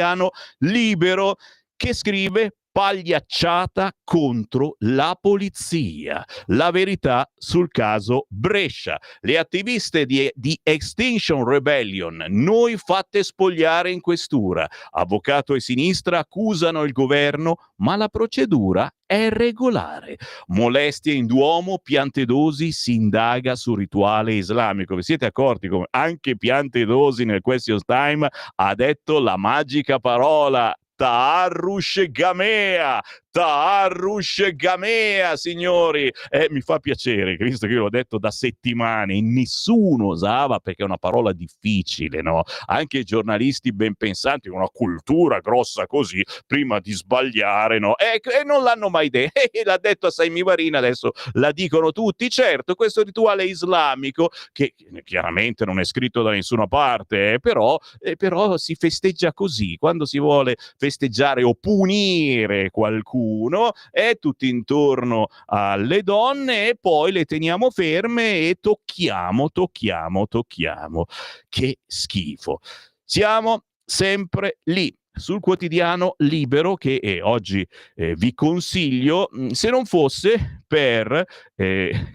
Libero, che scrive pagliacciata contro la polizia. La verità sul caso Brescia. Le attiviste di Extinction Rebellion, noi fatte spogliare in questura. Avvocato e sinistra accusano il governo, ma la procedura è regolare. Molestie in Duomo, Piantedosi si indaga sul rituale islamico. Vi siete accorti come anche Piantedosi nel Question Time ha detto la magica parola Taharrush Gamea, signori. Mi fa piacere, visto che io l'ho detto da settimane, nessuno osava, perché è una parola difficile, no? Anche i giornalisti ben pensanti, con una cultura grossa così, prima di sbagliare, no? E non l'hanno mai detto. L'ha detto a Sammy Varin, adesso la dicono tutti. Certo, questo rituale islamico, che chiaramente non è scritto da nessuna parte, però si festeggia così, quando si vuole festeggiare o punire qualcuno, è tutti intorno alle donne e poi le teniamo ferme e tocchiamo. Che schifo. Siamo sempre lì. Sul quotidiano Libero, che oggi vi consiglio, se non fosse per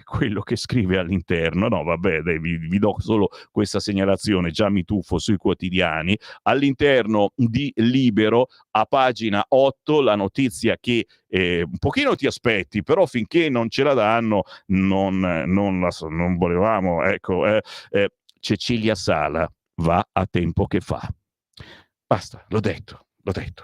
quello che scrive all'interno, no vabbè, vi do solo questa segnalazione, già mi tuffo sui quotidiani, all'interno di Libero, a pagina 8, la notizia che un pochino ti aspetti, però finché non ce la danno non volevamo, ecco, Cecilia Sala va a tempo che fa. Basta, l'ho detto.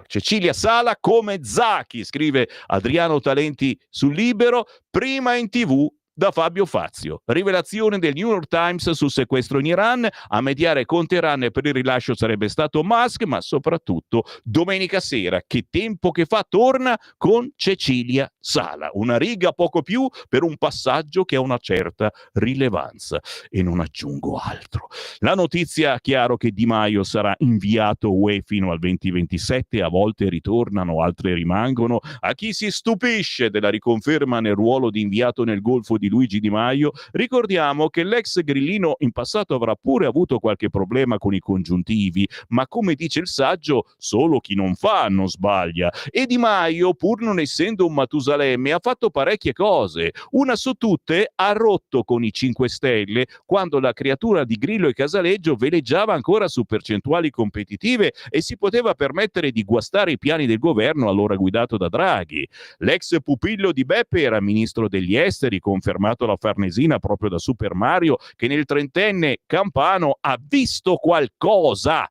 Cecilia Sala come Zaki, scrive Adriano Talenti sul Libero, prima in TV da Fabio Fazio. Rivelazione del New York Times sul sequestro in Iran, a mediare con Teheran per il rilascio sarebbe stato Musk, ma soprattutto domenica sera, che tempo che fa, torna con Cecilia Sala. Una riga poco più per un passaggio che ha una certa rilevanza. E non aggiungo altro. La notizia, chiaro che Di Maio sarà inviato UE fino al 2027, a volte ritornano, altre rimangono. A chi si stupisce della riconferma nel ruolo di inviato nel Golfo di Luigi Di Maio, ricordiamo che l'ex grillino in passato avrà pure avuto qualche problema con i congiuntivi, ma come dice il saggio, solo chi non fa non sbaglia. E Di Maio, pur non essendo un Matusalemme, ha fatto parecchie cose. Una su tutte, ha rotto con i 5 Stelle quando la creatura di Grillo e Casaleggio veleggiava ancora su percentuali competitive e si poteva permettere di guastare i piani del governo allora guidato da Draghi. L'ex pupillo di Beppe era ministro degli esteri, confermato la Farnesina proprio da Super Mario, che nel trentenne campano ha visto qualcosa.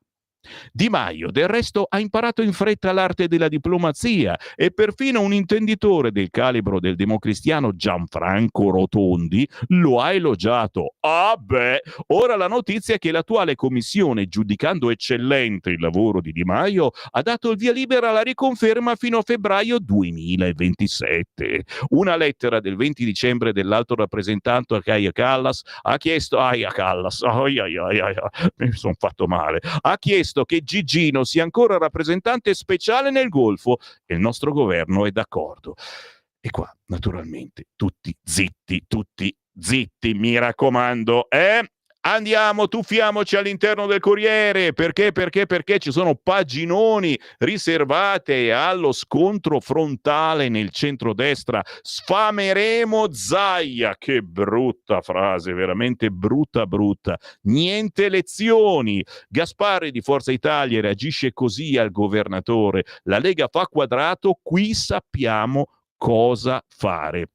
Di Maio, del resto, ha imparato in fretta l'arte della diplomazia e perfino un intenditore del calibro del democristiano Gianfranco Rotondi lo ha elogiato. Ah beh, ora la notizia è che l'attuale commissione, giudicando eccellente il lavoro di Di Maio, ha dato il via libera alla riconferma fino a febbraio 2027. Una lettera del 20 dicembre dell'alto rappresentante Kaja Kallas ha chiesto mi sono fatto male, ha chiesto che Gigino sia ancora rappresentante speciale nel Golfo e il nostro governo è d'accordo. E qua, naturalmente, tutti zitti, mi raccomando, eh? Andiamo, tuffiamoci all'interno del Corriere, perché ci sono paginoni riservate allo scontro frontale nel centrodestra. Sfameremo Zaia, che brutta frase, veramente brutta. Niente lezioni. Gasparri di Forza Italia reagisce così al governatore. La Lega fa quadrato, qui sappiamo cosa fare.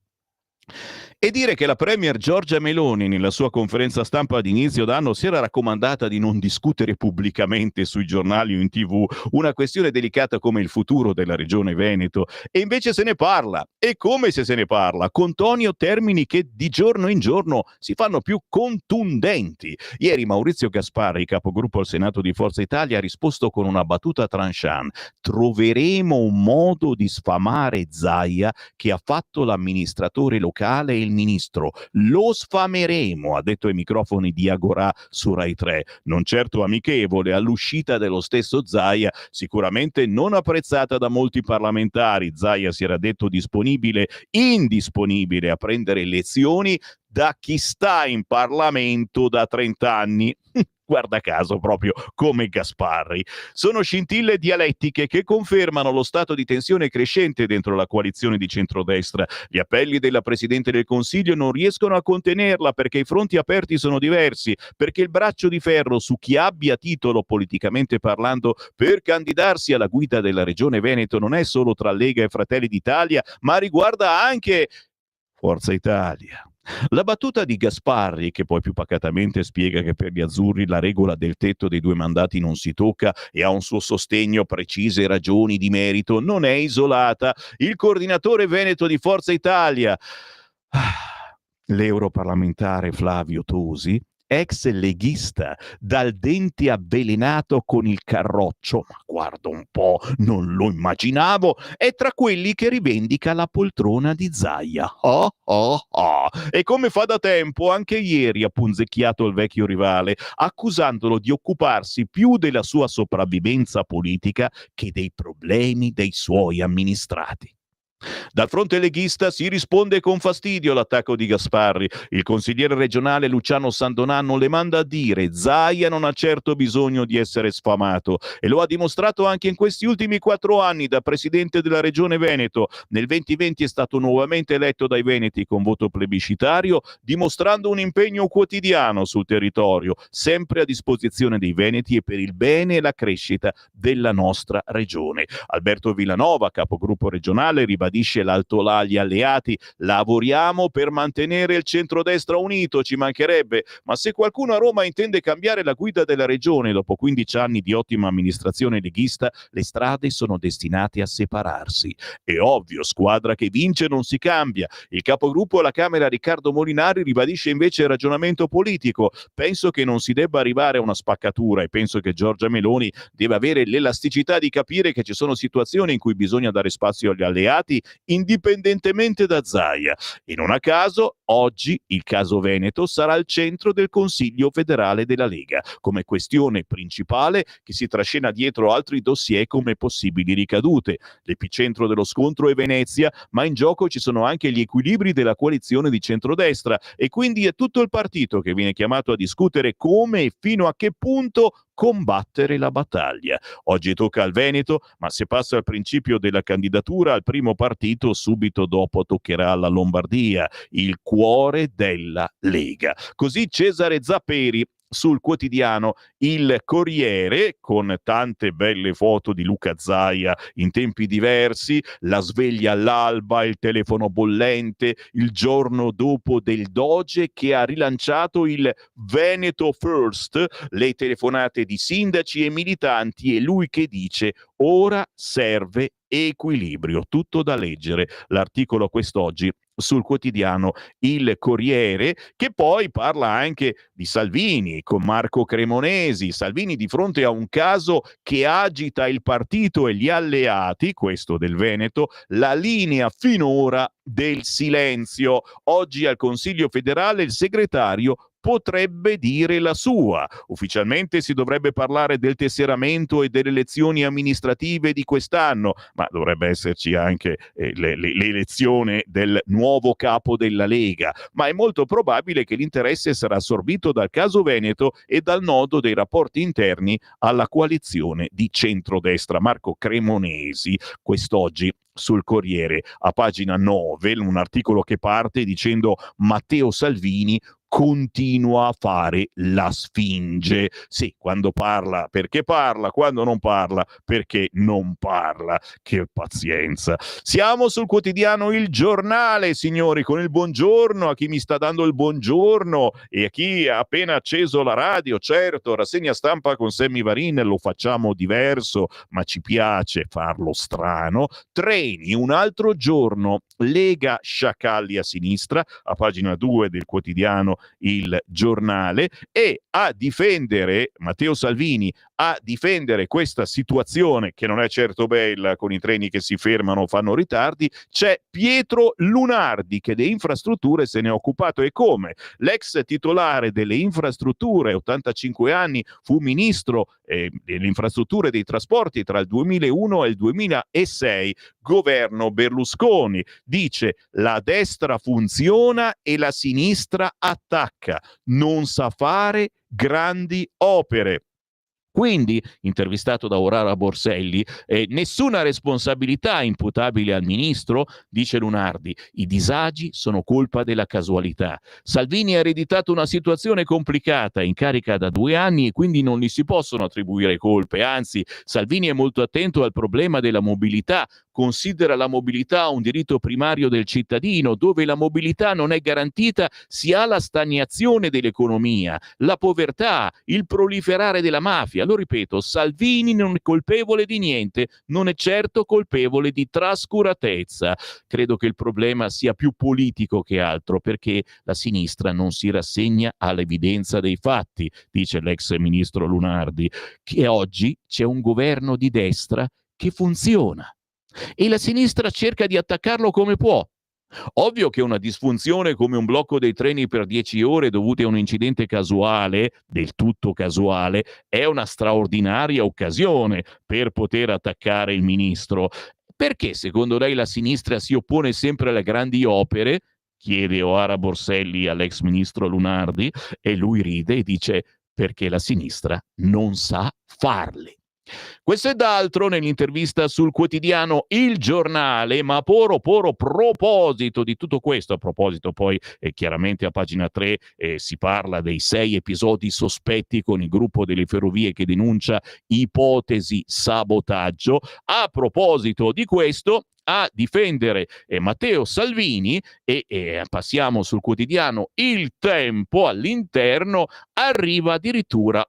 E dire che la premier Giorgia Meloni nella sua conferenza stampa ad inizio d'anno si era raccomandata di non discutere pubblicamente sui giornali o in TV una questione delicata come il futuro della regione Veneto, e invece se ne parla, e come se ne parla, con toni o termini che di giorno in giorno si fanno più contundenti. Ieri Maurizio Gasparri, capogruppo al Senato di Forza Italia, ha risposto con una battuta tranchant: troveremo un modo di sfamare Zaia che ha fatto l'amministratore locale e il ministro. Lo sfameremo, ha detto ai microfoni di Agorà su Rai 3. Non certo amichevole all'uscita dello stesso Zaia, sicuramente non apprezzata da molti parlamentari. Zaia si era detto indisponibile a prendere lezioni da chi sta in Parlamento da 30 anni. Guarda caso, proprio come Gasparri. Sono scintille dialettiche che confermano lo stato di tensione crescente dentro la coalizione di centrodestra. Gli appelli della Presidente del Consiglio non riescono a contenerla perché i fronti aperti sono diversi, perché il braccio di ferro su chi abbia titolo, politicamente parlando, per candidarsi alla guida della Regione Veneto non è solo tra Lega e Fratelli d'Italia, ma riguarda anche Forza Italia. La battuta di Gasparri, che poi più pacatamente spiega che per gli azzurri la regola del tetto dei 2 mandati non si tocca e ha un suo sostegno precise ragioni di merito, non è isolata. Il coordinatore veneto di Forza Italia, l'europarlamentare Flavio Tosi, ex leghista, dal dente avvelenato con il carroccio, ma guarda un po', non lo immaginavo, è tra quelli che rivendica la poltrona di Zaia. E come fa da tempo, anche ieri ha punzecchiato il vecchio rivale, accusandolo di occuparsi più della sua sopravvivenza politica che dei problemi dei suoi amministrati. Dal fronte leghista si risponde con fastidio all'attacco di Gasparri. Il consigliere regionale Luciano Sandonan non le manda a dire: Zaia non ha certo bisogno di essere sfamato, e lo ha dimostrato anche in questi ultimi 4 anni da presidente della regione Veneto. Nel 2020 è stato nuovamente eletto dai veneti con voto plebiscitario, dimostrando un impegno quotidiano sul territorio, sempre a disposizione dei veneti e per il bene e la crescita della nostra regione. Alberto Villanova, capogruppo regionale, ribadisce l'alto là agli alleati: lavoriamo per mantenere il centrodestra unito, ci mancherebbe, ma se qualcuno a Roma intende cambiare la guida della regione dopo 15 anni di ottima amministrazione leghista, le strade sono destinate a separarsi. È ovvio, squadra che vince non si cambia. Il capogruppo alla Camera Riccardo Molinari ribadisce invece il ragionamento politico: penso che non si debba arrivare a una spaccatura e penso che Giorgia Meloni deve avere l'elasticità di capire che ci sono situazioni in cui bisogna dare spazio agli alleati indipendentemente da Zaia. E non a caso oggi il caso Veneto sarà al centro del Consiglio federale della Lega come questione principale che si trascina dietro altri dossier come possibili ricadute. L'epicentro dello scontro è Venezia, ma in gioco ci sono anche gli equilibri della coalizione di centrodestra, e quindi è tutto il partito che viene chiamato a discutere come e fino a che punto combattere la battaglia. Oggi tocca al Veneto, ma se passa al principio della candidatura al primo partito, subito dopo toccherà alla Lombardia, il cuore della Lega. Così Cesare Zapperi sul quotidiano Il Corriere, con tante belle foto di Luca Zaia in tempi diversi, la sveglia all'alba, il telefono bollente, il giorno dopo del Doge che ha rilanciato il Veneto First, le telefonate di sindaci e militanti, e lui che dice: ora serve equilibrio. Tutto da leggere, l'articolo quest'oggi sul quotidiano Il Corriere, che poi parla anche di Salvini con Marco Cremonesi. Salvini di fronte a un caso che agita il partito e gli alleati, questo del Veneto, la linea finora del silenzio. Oggi al Consiglio federale il segretario potrebbe dire la sua. Ufficialmente si dovrebbe parlare del tesseramento e delle elezioni amministrative di quest'anno, ma dovrebbe esserci anche l'elezione del nuovo capo della Lega. Ma è molto probabile che l'interesse sarà assorbito dal caso Veneto e dal nodo dei rapporti interni alla coalizione di centrodestra. Marco Cremonesi, quest'oggi sul Corriere, a pagina 9, un articolo che parte dicendo: Matteo Salvini continua a fare la sfinge. Sì, quando parla perché parla, quando non parla perché non parla. Che pazienza. Siamo sul quotidiano Il Giornale, signori, con il buongiorno a chi mi sta dando il buongiorno e a chi ha appena acceso la radio. Certo, rassegna stampa con Sammy Varin, lo facciamo diverso, ma ci piace farlo strano. Treni, un altro giorno, Lega sciacalli a sinistra, a pagina 2 del quotidiano Il Giornale, e a difendere Matteo Salvini, a difendere questa situazione che non è certo bella, con i treni che si fermano, fanno ritardi, c'è Pietro Lunardi che delle infrastrutture se ne è occupato. E come? L'ex titolare delle infrastrutture, 85 anni, fu ministro delle infrastrutture e dei trasporti tra il 2001 e il 2006, governo Berlusconi. Dice: la destra funziona e la sinistra attacca, non sa fare grandi opere. Quindi, intervistato da Aurora Borselli, nessuna responsabilità imputabile al ministro, dice Lunardi. I disagi sono colpa della casualità. Salvini ha ereditato una situazione complicata, in carica da 2 anni, e quindi non gli si possono attribuire colpe. Anzi, Salvini è molto attento al problema della mobilità, considera la mobilità un diritto primario del cittadino. Dove la mobilità non è garantita si ha la stagnazione dell'economia, la povertà, il proliferare della mafia. Lo ripeto, Salvini non è colpevole di niente, non è certo colpevole di trascuratezza. Credo che il problema sia più politico che altro, perché la sinistra non si rassegna all'evidenza dei fatti, dice l'ex ministro Lunardi, che oggi c'è un governo di destra che funziona e la sinistra cerca di attaccarlo come può. Ovvio che una disfunzione come un blocco dei treni per 10 ore dovuti a un incidente casuale, del tutto casuale, è una straordinaria occasione per poter attaccare il ministro. Perché secondo lei la sinistra si oppone sempre alle grandi opere? Chiede Oara Borselli all'ex ministro Lunardi, e lui ride e dice: perché la sinistra non sa farle. Questo e d'altro nell'intervista sul quotidiano Il Giornale, ma a proposito di tutto questo, a proposito poi chiaramente a pagina 3 si parla dei 6 episodi sospetti con il gruppo delle ferrovie che denuncia ipotesi sabotaggio. A proposito di questo, a difendere Matteo Salvini, e passiamo sul quotidiano Il Tempo, all'interno arriva addirittura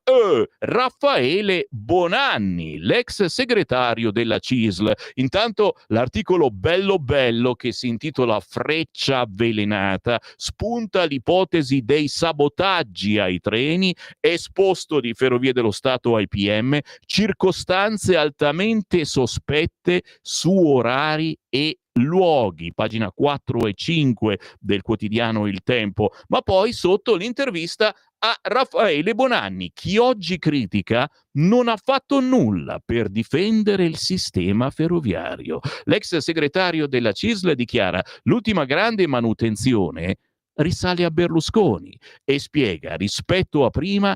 Raffaele Bonanni, l'ex segretario della CISL. Intanto l'articolo bello che si intitola Freccia avvelenata spunta l'ipotesi dei sabotaggi ai treni, esposto di Ferrovie dello Stato ai PM, circostanze altamente sospette su orari e luoghi, pagina 4 e 5 del quotidiano Il Tempo. Ma poi sotto l'intervista a Raffaele Bonanni: chi oggi critica non ha fatto nulla per difendere il sistema ferroviario. L'ex segretario della CISL dichiara: l'ultima grande manutenzione risale a Berlusconi, e spiega: rispetto a prima,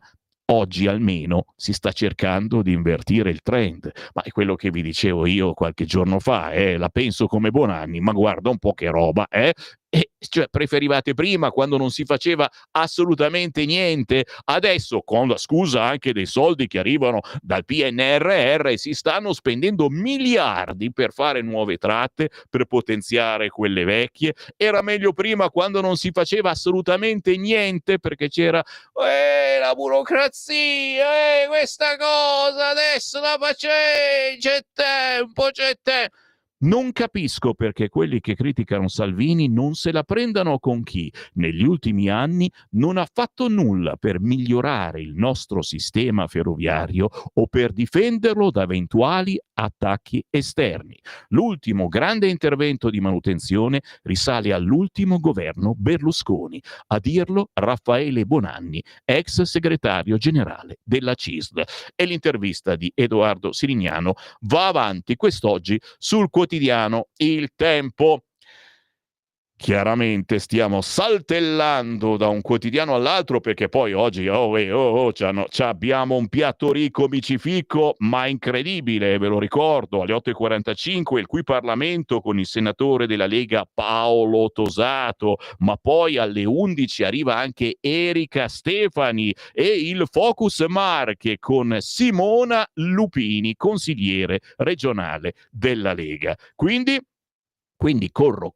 oggi almeno si sta cercando di invertire il trend. Ma è quello che vi dicevo io qualche giorno fa, la penso come Bonanni, ma guarda un po' che roba, cioè, preferivate prima, quando non si faceva assolutamente niente? Adesso, con la scusa anche dei soldi che arrivano dal PNRR, si stanno spendendo miliardi per fare nuove tratte, per potenziare quelle vecchie. Era meglio prima, quando non si faceva assolutamente niente, perché c'era la burocrazia, questa cosa, adesso la faccio, c'è tempo. Non capisco perché quelli che criticano Salvini non se la prendano con chi negli ultimi anni non ha fatto nulla per migliorare il nostro sistema ferroviario o per difenderlo da eventuali attacchi esterni. L'ultimo grande intervento di manutenzione risale all'ultimo governo Berlusconi, a dirlo Raffaele Bonanni, ex segretario generale della CISL. E l'intervista di Edoardo Sirignano va avanti quest'oggi sul quotidiano Il Tempo. Chiaramente stiamo saltellando da un quotidiano all'altro perché poi oggi abbiamo un piatto ricco micificco ma incredibile, ve lo ricordo, alle 8:45 il Qui Parlamento con il senatore della Lega Paolo Tosato, ma poi alle 11 arriva anche Erika Stefani e il Focus Marche con Simona Lupini, consigliere regionale della Lega. Quindi corro,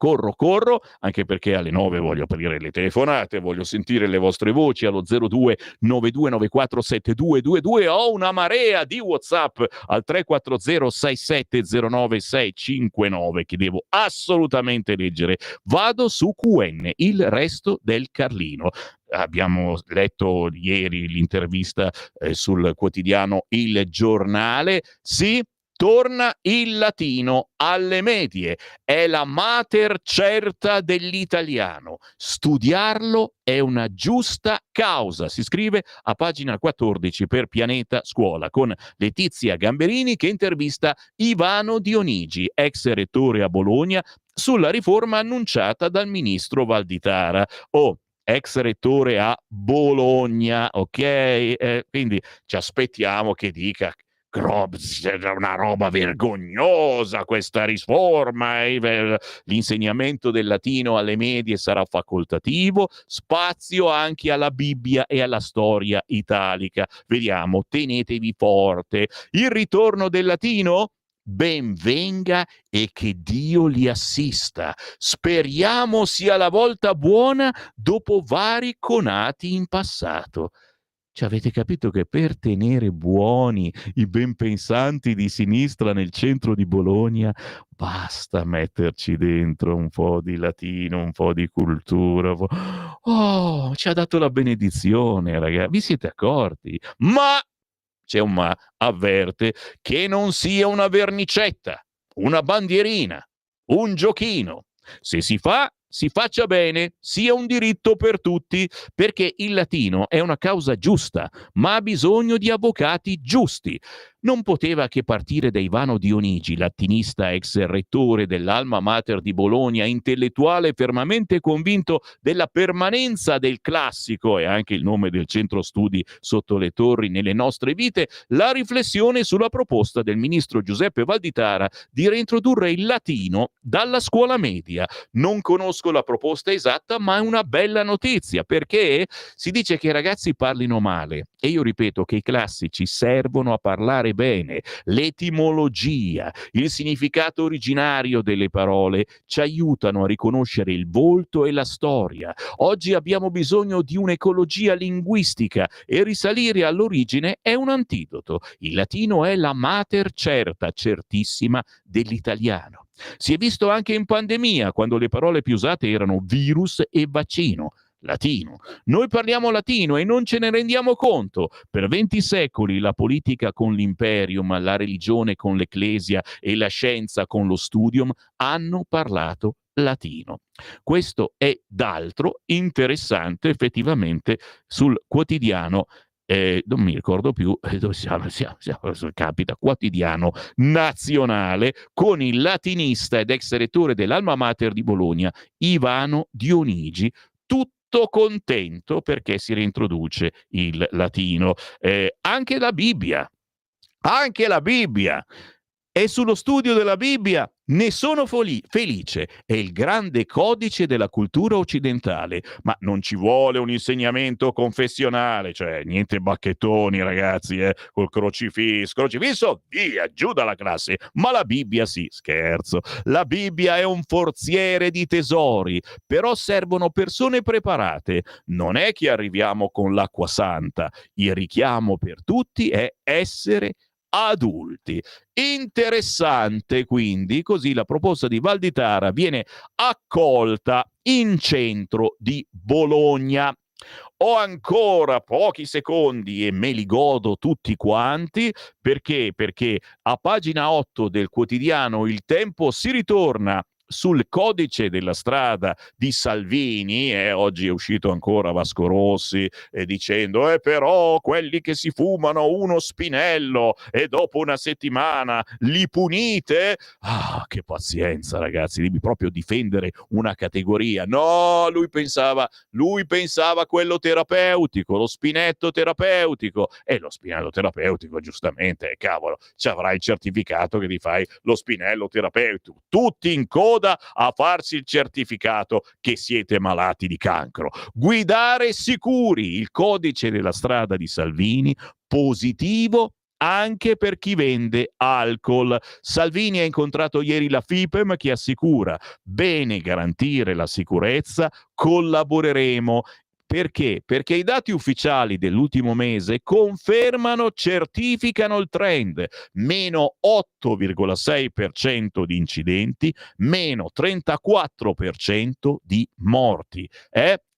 anche perché alle 9 voglio aprire le telefonate, voglio sentire le vostre voci allo 02 9294 7222. Ho una marea di WhatsApp al 340 6709 659 che devo assolutamente leggere. Vado su QN, il resto del Carlino. Abbiamo letto ieri l'intervista sul quotidiano Il Giornale. Sì, torna il latino alle medie, è la mater certa dell'italiano. Studiarlo è una giusta causa. Si scrive a pagina 14 per Pianeta Scuola con Letizia Gamberini che intervista Ivano Dionigi, ex rettore a Bologna, sulla riforma annunciata dal ministro Valditara. Ex rettore a Bologna, ok? Quindi ci aspettiamo che dica una roba vergognosa questa riforma, l'insegnamento del latino alle medie sarà facoltativo, spazio anche alla Bibbia e alla storia italica. Vediamo, tenetevi forte. Il ritorno del latino? Ben venga e che Dio li assista. Speriamo sia la volta buona dopo vari conati in passato. Cioè, avete capito che per tenere buoni i benpensanti di sinistra nel centro di Bologna basta metterci dentro un po' di latino, un po' di cultura. Oh, ci ha dato la benedizione, ragazzi. Vi siete accorti? Ma c'è un ma, avverte che non sia una vernicetta, una bandierina, un giochino. Se si fa, si faccia bene, sia un diritto per tutti, perché il latino è una causa giusta, ma ha bisogno di avvocati giusti. Non poteva che partire da Ivano Dionigi, latinista ex rettore dell'Alma Mater di Bologna, intellettuale fermamente convinto della permanenza del classico e anche il nome del centro studi sotto le torri nelle nostre vite, la riflessione sulla proposta del ministro Giuseppe Valditara di reintrodurre il latino dalla scuola media. Non conosco la proposta esatta, ma è una bella notizia, perché si dice che i ragazzi parlino male e io ripeto che i classici servono a parlare bene. L'etimologia, il significato originario delle parole ci aiutano a riconoscere il volto e la storia. Oggi abbiamo bisogno di un'ecologia linguistica e risalire all'origine è un antidoto. Il latino è la mater certa, certissima dell'italiano. Si è visto anche in pandemia, quando le parole più usate erano virus e vaccino. Latino. Noi parliamo latino e non ce ne rendiamo conto. Per 20 secoli la politica con l'imperium, la religione con l'ecclesia e la scienza con lo studium hanno parlato latino. Questo è d'altro interessante effettivamente sul quotidiano non mi ricordo più dove siamo, capita, Quotidiano Nazionale con il latinista ed ex rettore dell'Alma Mater di Bologna Ivano Dionigi, tutto contento perché si reintroduce il latino. Anche la Bibbia e sullo studio della Bibbia ne sono felice, è il grande codice della cultura occidentale, ma non ci vuole un insegnamento confessionale, cioè niente bacchettoni ragazzi, col crocifisso, via, giù dalla classe, ma la Bibbia sì, scherzo, la Bibbia è un forziere di tesori, però servono persone preparate, non è che arriviamo con l'acqua santa, il richiamo per tutti è essere adulti. Interessante quindi, così la proposta di Valditara viene accolta in centro di Bologna. Ho ancora pochi secondi e me li godo tutti quanti, perché a pagina 8 del quotidiano Il Tempo si ritorna sul codice della strada di Salvini, oggi è uscito ancora Vasco Rossi dicendo però quelli che si fumano uno spinello e dopo una settimana li punite. Che pazienza, ragazzi, devi proprio difendere una categoria. No, lui pensava quello terapeutico, lo spinetto terapeutico, e lo spinello terapeutico giustamente, cavolo, ci avrai il certificato che ti fai lo spinello terapeutico, tutti in coda a farsi il certificato che siete malati di cancro. Guidare sicuri, il codice della strada di Salvini, positivo anche per chi vende alcol. Salvini ha incontrato ieri la FIPEM che assicura bene garantire la sicurezza, collaboreremo. Perché? Perché i dati ufficiali dell'ultimo mese confermano, certificano il trend. Meno 8,6% di incidenti, meno 34% di morti.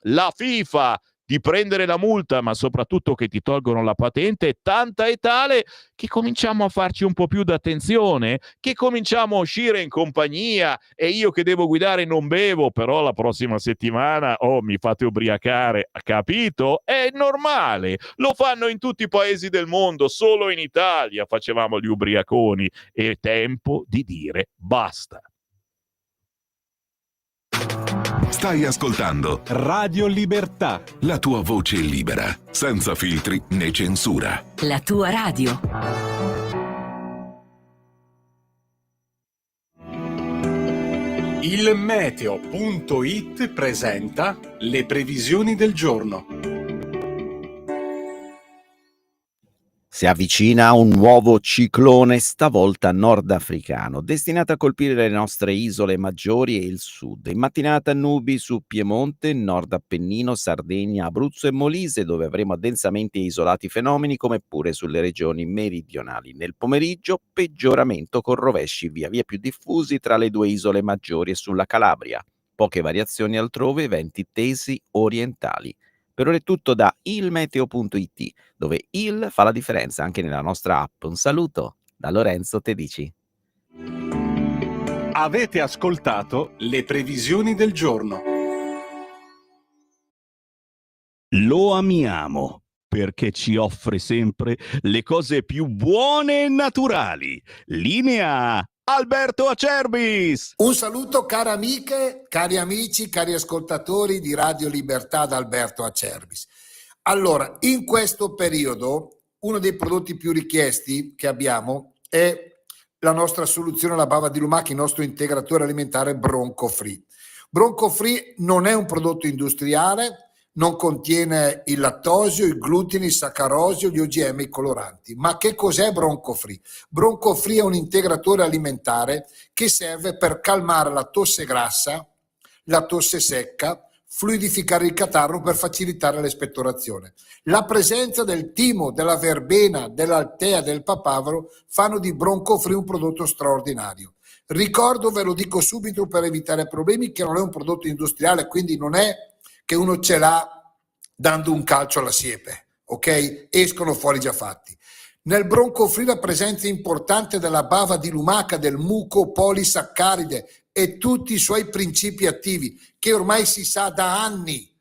La FIFA di prendere la multa, ma soprattutto che ti tolgono la patente, è tanta e tale che cominciamo a farci un po' più d'attenzione, che cominciamo a uscire in compagnia, e io che devo guidare non bevo, però la prossima settimana mi fate ubriacare, capito? È normale, lo fanno in tutti i paesi del mondo, solo in Italia facevamo gli ubriaconi. È tempo di dire basta. Stai ascoltando Radio Libertà. la tua voce libera, senza filtri né censura. La tua radio. Il meteo.it presenta le previsioni del giorno. Si avvicina un nuovo ciclone, stavolta nordafricano, destinato a colpire le nostre isole maggiori e il sud. In mattinata nubi su Piemonte, Nord Appennino, Sardegna, Abruzzo e Molise, dove avremo densamente isolati fenomeni, come pure sulle regioni meridionali. Nel pomeriggio peggioramento con rovesci via via più diffusi tra le due isole maggiori e sulla Calabria. Poche variazioni altrove, venti tesi orientali. Per ora è tutto da ilmeteo.it, dove il fa la differenza anche nella nostra app. Un saluto da Lorenzo Tedici. Avete ascoltato le previsioni del giorno. Lo amiamo perché ci offre sempre le cose più buone e naturali. Linea Alberto Acerbis. Un saluto care amiche, cari amici, cari ascoltatori di Radio Libertà da Alberto Acerbis. Allora, in questo periodo uno dei prodotti più richiesti che abbiamo è la nostra soluzione alla bava di lumaca, il nostro integratore alimentare Bronco Free. Bronco Free non è un prodotto industriale, non contiene il lattosio, il glutine, il saccarosio, gli OGM e i coloranti. Ma che cos'è Bronco Free? Bronco Free è un integratore alimentare che serve per calmare la tosse grassa, la tosse secca, fluidificare il catarro per facilitare l'espettorazione. La presenza del timo, della verbena, dell'altea, del papavero fanno di Bronco Free un prodotto straordinario. Ricordo, ve lo dico subito per evitare problemi, che non è un prodotto industriale, quindi non è che uno ce l'ha dando un calcio alla siepe, ok? Escono fuori già fatti. Nel Bronco Free la presenza importante della bava di lumaca, del mucopolisaccaride e tutti i suoi principi attivi, che ormai si sa da anni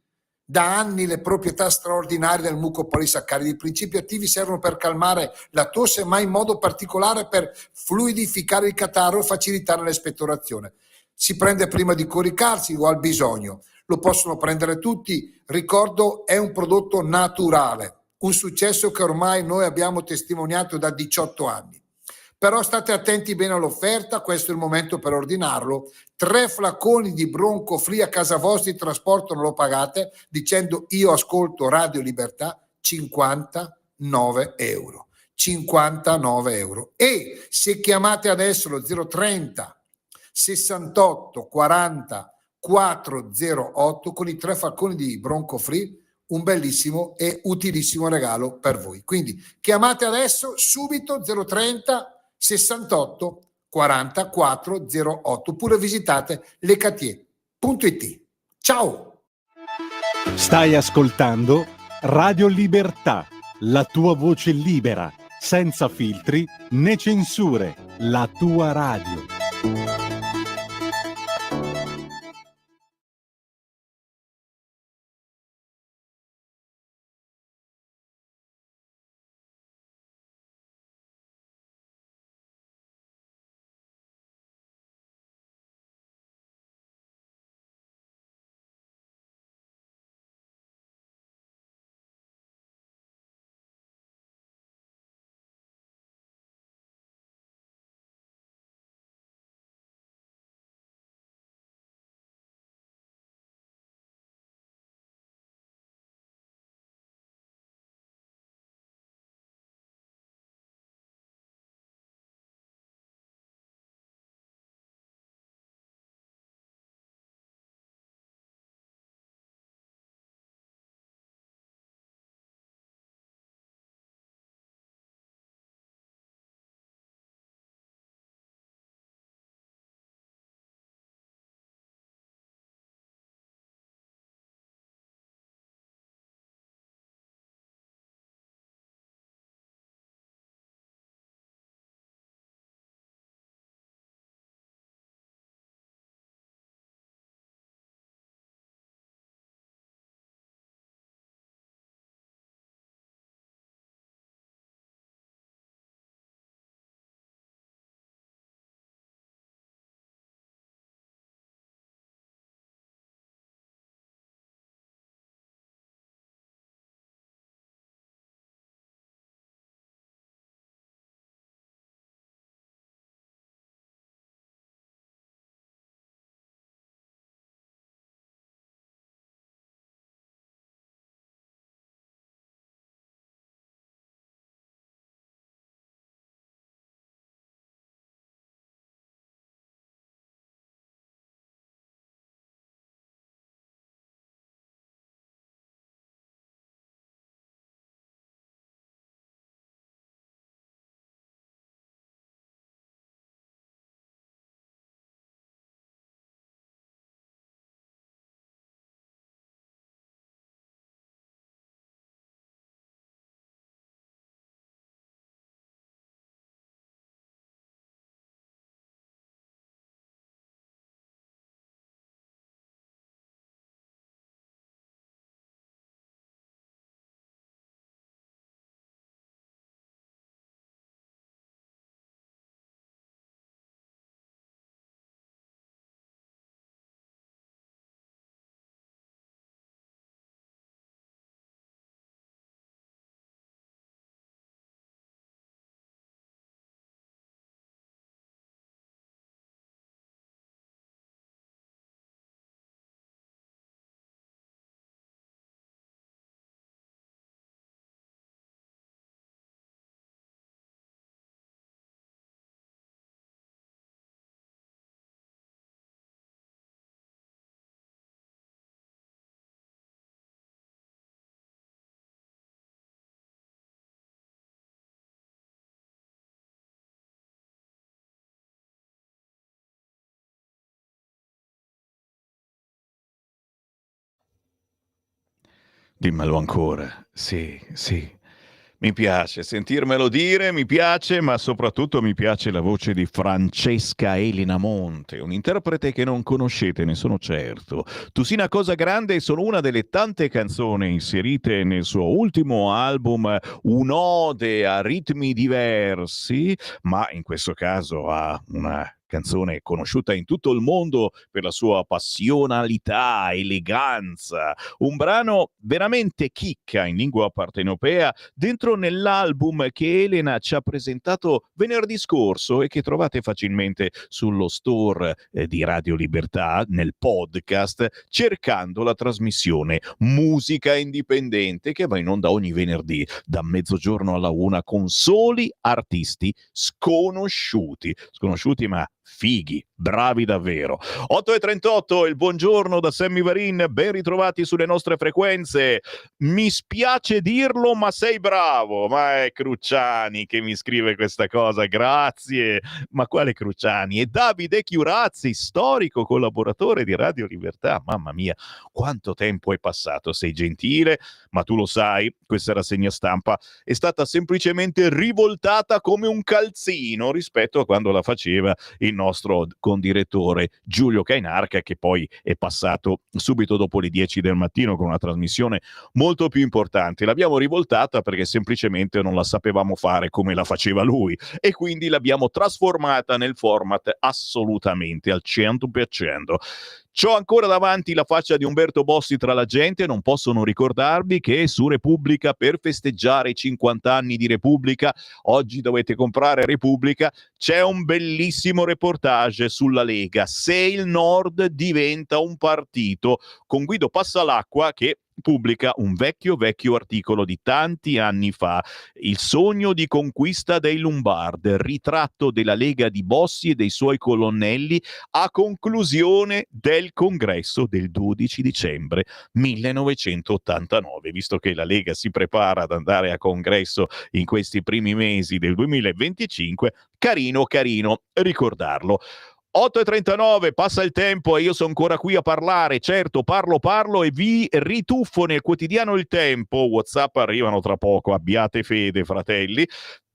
le proprietà straordinarie del mucopolisaccaride. I principi attivi servono per calmare la tosse, ma in modo particolare per fluidificare il catarro e facilitare l'espettorazione. Si prende prima di coricarsi o al bisogno. Lo possono prendere tutti, ricordo è un prodotto naturale, un successo che ormai noi abbiamo testimoniato da 18 anni. Però state attenti bene all'offerta, questo è il momento per ordinarlo. 3 flaconi di Bronco Free a casa vostra, il trasporto non lo pagate, dicendo io ascolto Radio Libertà, 59 euro. 59 euro. E se chiamate adesso lo 030 68 40 408 con i 3 falconi di Bronco Free, un bellissimo e utilissimo regalo per voi. Quindi chiamate adesso subito 030 68 44 08 oppure visitate lecatier.it. Ciao! Stai ascoltando Radio Libertà, la tua voce libera, senza filtri né censure, la tua radio. Dimmelo ancora. Sì, sì. Mi piace sentirmelo dire, mi piace, ma soprattutto mi piace la voce di Francesca Elena Monte, un'interprete che non conoscete, ne sono certo. Tu sei una cosa grande sono una delle tante canzoni inserite nel suo ultimo album, un'ode a ritmi diversi, ma in questo caso a una canzone conosciuta in tutto il mondo per la sua passionalità, eleganza, un brano veramente chicca in lingua partenopea dentro nell'album che Elena ci ha presentato venerdì scorso e che trovate facilmente sullo store di Radio Libertà, nel podcast, cercando la trasmissione Musica Indipendente che va in onda ogni venerdì da mezzogiorno alla 1 con soli artisti sconosciuti ma fighi, bravi davvero. 8:38, il buongiorno da Sammy Varin, ben ritrovati sulle nostre frequenze. Mi spiace dirlo, ma sei bravo. Ma è Cruciani che mi scrive questa cosa, grazie. Ma quale Cruciani? È Davide Chiurazzi, storico collaboratore di Radio Libertà. Mamma mia, quanto tempo è passato, sei gentile, ma tu lo sai, questa rassegna stampa è stata semplicemente rivoltata come un calzino rispetto a quando la faceva il nostro condirettore Giulio Cainarca, che poi è passato subito dopo le 10 del mattino con una trasmissione molto più importante. L'abbiamo rivoltata perché semplicemente non la sapevamo fare come la faceva lui e quindi l'abbiamo trasformata nel format assolutamente al 100%. C'ho ancora davanti la faccia di Umberto Bossi tra la gente, non posso non ricordarvi che su Repubblica, per festeggiare i 50 anni di Repubblica, oggi dovete comprare Repubblica, c'è un bellissimo reportage sulla Lega, se il Nord diventa un partito, con Guido Passalacqua che pubblica un vecchio articolo di tanti anni fa, il sogno di conquista dei Lombard, ritratto della Lega di Bossi e dei suoi colonnelli a conclusione del congresso del 12 dicembre 1989. Visto che la Lega si prepara ad andare a congresso in questi primi mesi del 2025, carino ricordarlo. 8:39, passa il tempo e io sono ancora qui a parlare. Certo, parlo e vi rituffo nel quotidiano Il Tempo. WhatsApp arrivano tra poco, abbiate fede, fratelli.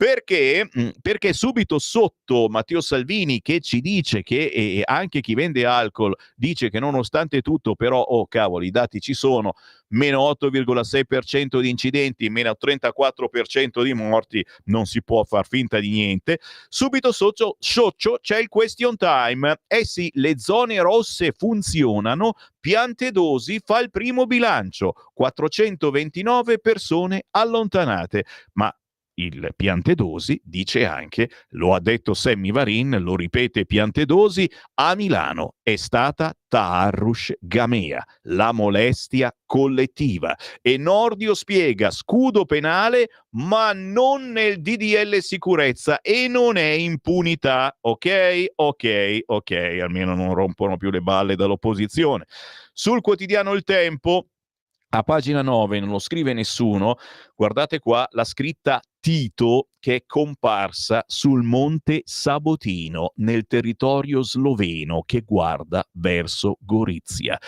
Perché subito sotto Matteo Salvini che ci dice che anche chi vende alcol dice che nonostante tutto però, oh cavolo, i dati ci sono, meno 8,6% di incidenti, meno 34% di morti, non si può far finta di niente. Subito sotto c'è il question time. Eh sì, le zone rosse funzionano, Piantedosi fa il primo bilancio, 429 persone allontanate, ma il Piantedosi dice anche, lo ha detto Sammy Varin, lo ripete Piantedosi, a Milano è stata Taarrush Gamea, la molestia collettiva. E Nordio spiega, scudo penale, ma non nel DDL sicurezza e non è impunità. Ok, almeno non rompono più le balle dall'opposizione. Sul quotidiano Il Tempo, a pagina 9, non lo scrive nessuno, guardate qua la scritta Tito che è comparsa sul Monte Sabotino nel territorio sloveno che guarda verso Gorizia.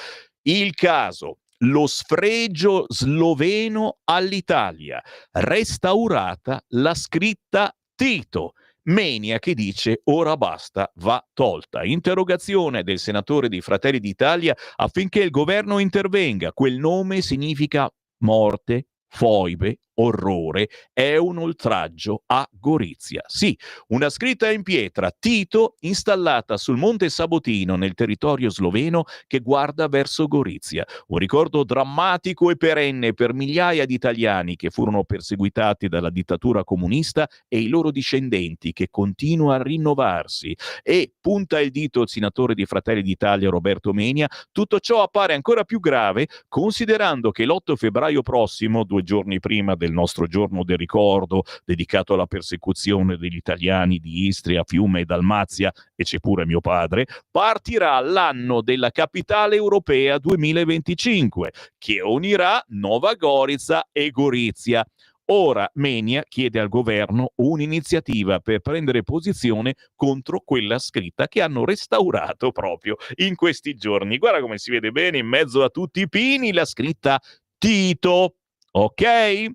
Il caso, lo sfregio sloveno all'Italia, restaurata la scritta Tito. Menia che dice ora basta, va tolta. Interrogazione del senatore di Fratelli d'Italia affinché il governo intervenga. Quel nome significa morte, foibe, orrore, è un oltraggio a Gorizia. Sì, una scritta in pietra, Tito, installata sul Monte Sabotino nel territorio sloveno che guarda verso Gorizia. Un ricordo drammatico e perenne per migliaia di italiani che furono perseguitati dalla dittatura comunista e i loro discendenti che continua a rinnovarsi. E punta il dito il senatore di Fratelli d'Italia Roberto Menia, tutto ciò appare ancora più grave considerando che l'8 febbraio prossimo, 2 giorni prima del nostro giorno del ricordo dedicato alla persecuzione degli italiani di Istria, Fiume e Dalmazia, e c'è pure mio padre, partirà l'anno della capitale europea 2025 che unirà Nova Gorica e Gorizia. Ora Menia chiede al governo un'iniziativa per prendere posizione contro quella scritta che hanno restaurato proprio in questi giorni. Guarda come si vede bene in mezzo a tutti i pini la scritta Tito, ok?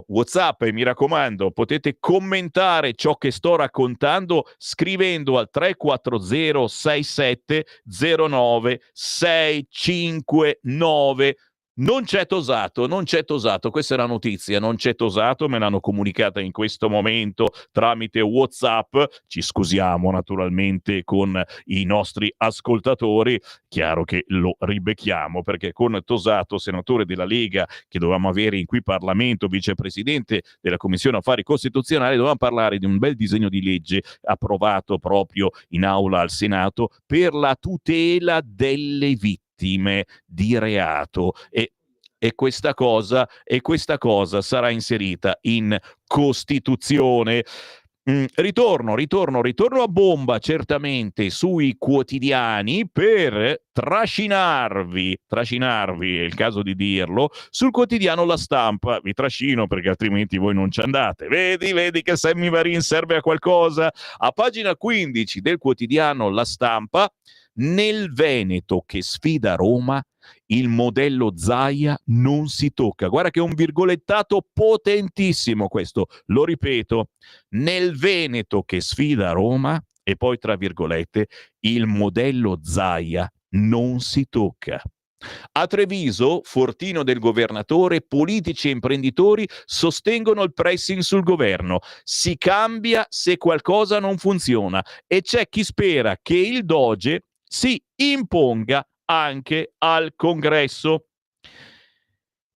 WhatsApp, e mi raccomando, potete commentare ciò che sto raccontando scrivendo al 340 67 09 659. Non c'è Tosato, questa è la notizia, non c'è Tosato, me l'hanno comunicata in questo momento tramite WhatsApp, ci scusiamo naturalmente con i nostri ascoltatori, chiaro che lo ribecchiamo perché con Tosato, senatore della Lega che dovevamo avere in qui Parlamento, vicepresidente della Commissione Affari Costituzionali, dovevamo parlare di un bel disegno di legge approvato proprio in aula al Senato per la tutela delle vittime di reato e questa cosa sarà inserita in Costituzione. Ritorno a bomba certamente sui quotidiani per trascinarvi, è il caso di dirlo, sul quotidiano La Stampa. Vi trascino perché altrimenti voi non ci andate. Vedi che Sammy Varin serve a qualcosa. A pagina 15 del quotidiano La Stampa, nel Veneto che sfida Roma, il modello Zaia non si tocca. Guarda che è un virgolettato potentissimo questo, lo ripeto. Nel Veneto che sfida Roma, e poi tra virgolette, il modello Zaia non si tocca. A Treviso, fortino del governatore, politici e imprenditori sostengono il pressing sul governo. Si cambia se qualcosa non funziona e c'è chi spera che il Doge si imponga anche al Congresso.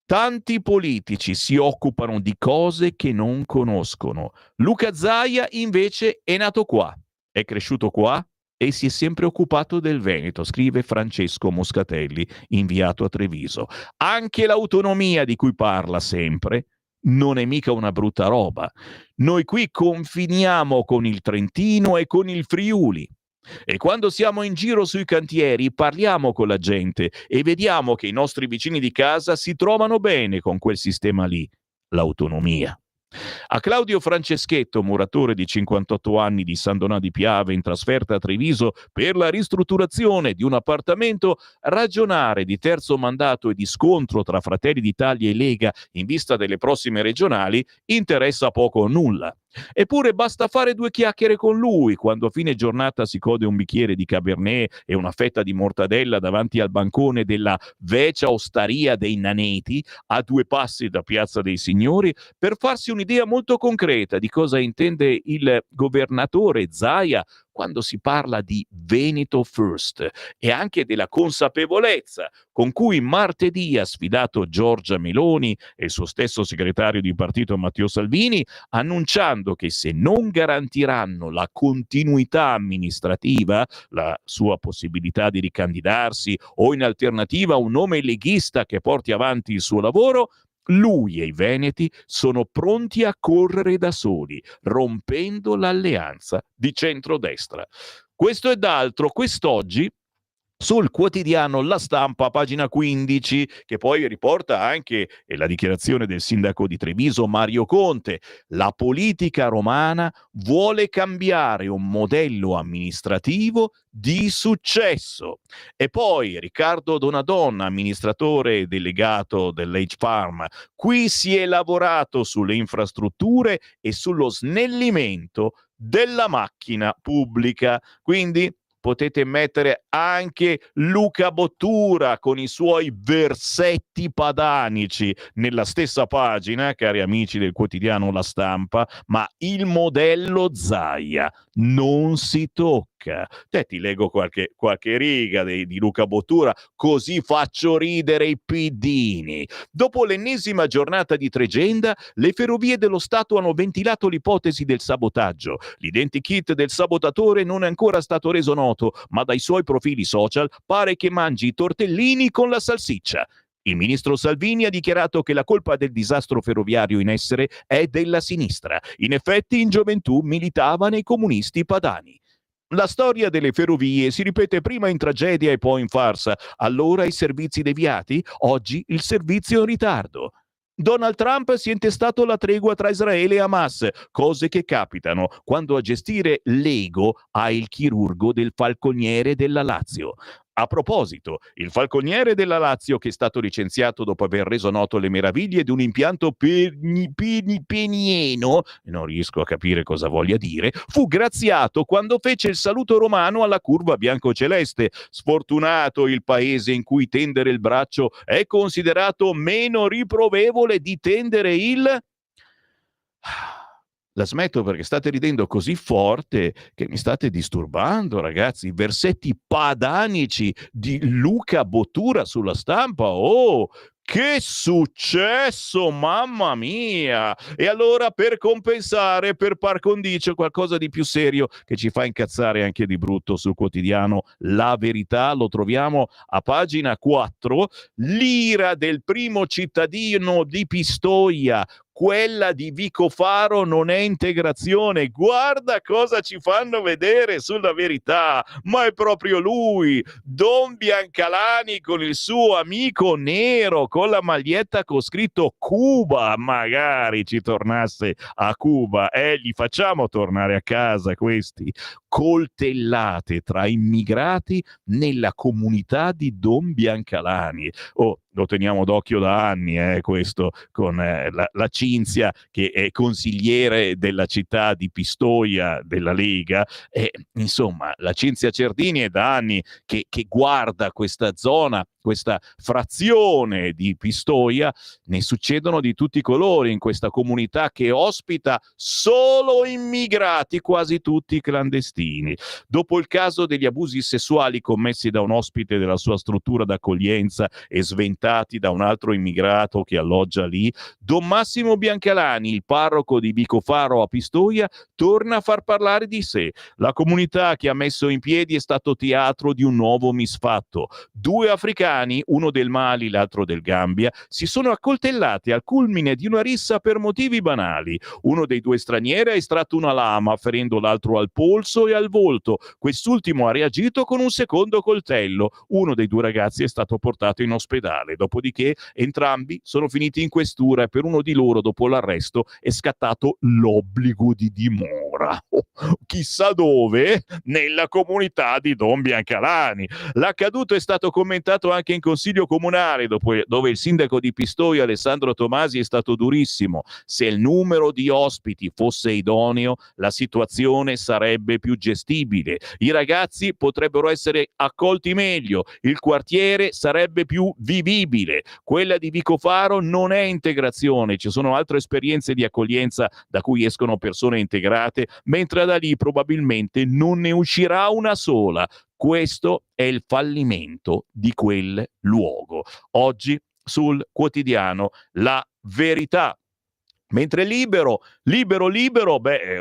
Tanti politici si occupano di cose che non conoscono. Luca Zaia invece è nato qua, è cresciuto qua e si è sempre occupato del Veneto, scrive Francesco Moscatelli, inviato a Treviso. Anche l'autonomia di cui parla sempre non è mica una brutta roba. Noi qui confiniamo con il Trentino e con il Friuli. E quando siamo in giro sui cantieri parliamo con la gente e vediamo che i nostri vicini di casa si trovano bene con quel sistema lì, l'autonomia. A Claudio Franceschetto, muratore di 58 anni di San Donà di Piave in trasferta a Treviso per la ristrutturazione di un appartamento, ragionare di terzo mandato e di scontro tra Fratelli d'Italia e Lega in vista delle prossime regionali interessa poco o nulla. Eppure basta fare due chiacchiere con lui quando a fine giornata si code un bicchiere di Cabernet e una fetta di mortadella davanti al bancone della Vecia Ostaria dei Naneti, a 2 passi da Piazza dei Signori, per farsi un'idea molto concreta di cosa intende il governatore Zaia quando si parla di Veneto First e anche della consapevolezza con cui martedì ha sfidato Giorgia Meloni e il suo stesso segretario di partito Matteo Salvini, annunciando che se non garantiranno la continuità amministrativa, la sua possibilità di ricandidarsi o in alternativa un nome leghista che porti avanti il suo lavoro, lui e i veneti sono pronti a correre da soli, rompendo l'alleanza di centrodestra. Questo ed altro quest'oggi sul quotidiano La Stampa, pagina 15, che poi riporta anche la dichiarazione del sindaco di Treviso Mario Conte. La politica romana vuole cambiare un modello amministrativo di successo. E poi Riccardo Donadonna, amministratore delegato dell'H Farm. Qui si è lavorato sulle infrastrutture e sullo snellimento della macchina pubblica. Quindi potete mettere anche Luca Bottura con i suoi versetti padanici nella stessa pagina, cari amici del quotidiano La Stampa, ma il modello Zaia non si tocca. Ti leggo qualche riga di Luca Bottura, così faccio ridere i piddini. Dopo l'ennesima giornata di tregenda, le ferrovie dello Stato hanno ventilato l'ipotesi del sabotaggio. L'identikit del sabotatore non è ancora stato reso noto, ma dai suoi profili social pare che mangi i tortellini con la salsiccia. Il ministro Salvini ha dichiarato che la colpa del disastro ferroviario in essere è della sinistra. In effetti, in gioventù militava nei comunisti padani. La storia delle ferrovie si ripete prima in tragedia e poi in farsa. Allora i servizi deviati, oggi il servizio in ritardo. Donald Trump si è intestato la tregua tra Israele e Hamas, cose che capitano quando a gestire l'ego ha il chirurgo del Falconiere della Lazio. A proposito, il Falconiere della Lazio, che è stato licenziato dopo aver reso noto le meraviglie di un impianto penieno, non riesco a capire cosa voglia dire, fu graziato quando fece il saluto romano alla curva biancoceleste. Sfortunato il paese in cui tendere il braccio è considerato meno riprovevole di tendere il... La smetto perché state ridendo così forte che mi state disturbando, ragazzi. Versetti padanici di Luca Bottura sulla Stampa. Oh, che successo, mamma mia! E allora, per compensare, per par condicio, qualcosa di più serio che ci fa incazzare anche di brutto sul quotidiano La Verità, lo troviamo a pagina 4. L'ira del primo cittadino di Pistoia quella di Vicofaro non è integrazione. Guarda cosa ci fanno vedere sulla Verità, ma è proprio lui, Don Biancalani, con il suo amico nero con la maglietta con scritto Cuba. Magari ci tornasse a Cuba, gli facciamo tornare a casa questi. Coltellate tra immigrati nella comunità di Don Biancalani. Oh, lo teniamo d'occhio da anni, questo, con la Cinzia, che è consigliere della città di Pistoia della Lega. Insomma, la Cinzia Cerdini è da anni che guarda questa zona, questa frazione di Pistoia. Ne succedono di tutti i colori in questa comunità che ospita solo immigrati, quasi tutti clandestini. Dopo il caso degli abusi sessuali commessi da un ospite della sua struttura d'accoglienza e sventati da un altro immigrato che alloggia lì, Don Massimo Biancalani, il parroco di Vicofaro a Pistoia, torna a far parlare di sé. La comunità che ha messo in piedi è stato teatro di un nuovo misfatto. 2 africani, uno del Mali, l'altro del Gambia, si sono accoltellati al culmine di una rissa per motivi banali. Uno dei 2 stranieri ha estratto una lama, ferendo l'altro al polso e al volto. Quest'ultimo ha reagito con un secondo coltello. Uno dei 2 ragazzi è stato portato in ospedale. Dopodiché entrambi sono finiti in questura e per uno di loro, dopo l'arresto, è scattato l'obbligo di dimora. Chissà dove? Nella comunità di Don Biancalani. L'accaduto è stato commentato anche in consiglio comunale, dove il sindaco di Pistoia, Alessandro Tomasi, è stato durissimo. Se il numero di ospiti fosse idoneo, la situazione sarebbe più gestibile. I ragazzi potrebbero essere accolti meglio, il quartiere sarebbe più vivibile. Quella di Vicofaro non è integrazione, ci sono altre esperienze di accoglienza da cui escono persone integrate, mentre da lì probabilmente non ne uscirà una sola. Questo è il fallimento di quel luogo. Oggi sul quotidiano La Verità. Mentre Libero,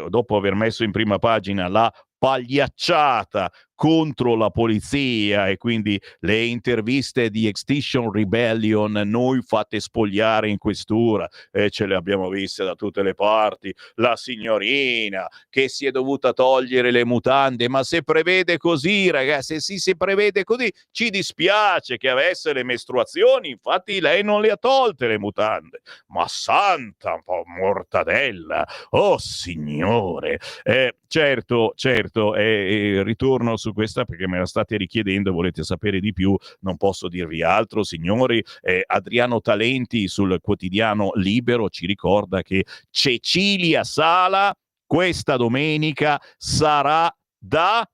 dopo aver messo in prima pagina la pagliacciata contro la polizia e quindi le interviste di Extinction Rebellion, noi fate spogliare in questura, ce le abbiamo viste da tutte le parti, la signorina che si è dovuta togliere le mutande, ma se prevede così, ragazzi, se prevede così, ci dispiace che avesse le mestruazioni, infatti lei non le ha tolte le mutande, ma santa mortadella, oh signore. Certo, ritorno su questa perché me la state richiedendo, volete sapere di più, non posso dirvi altro, signori. Adriano Talenti sul quotidiano Libero ci ricorda che Cecilia Sala questa domenica sarà da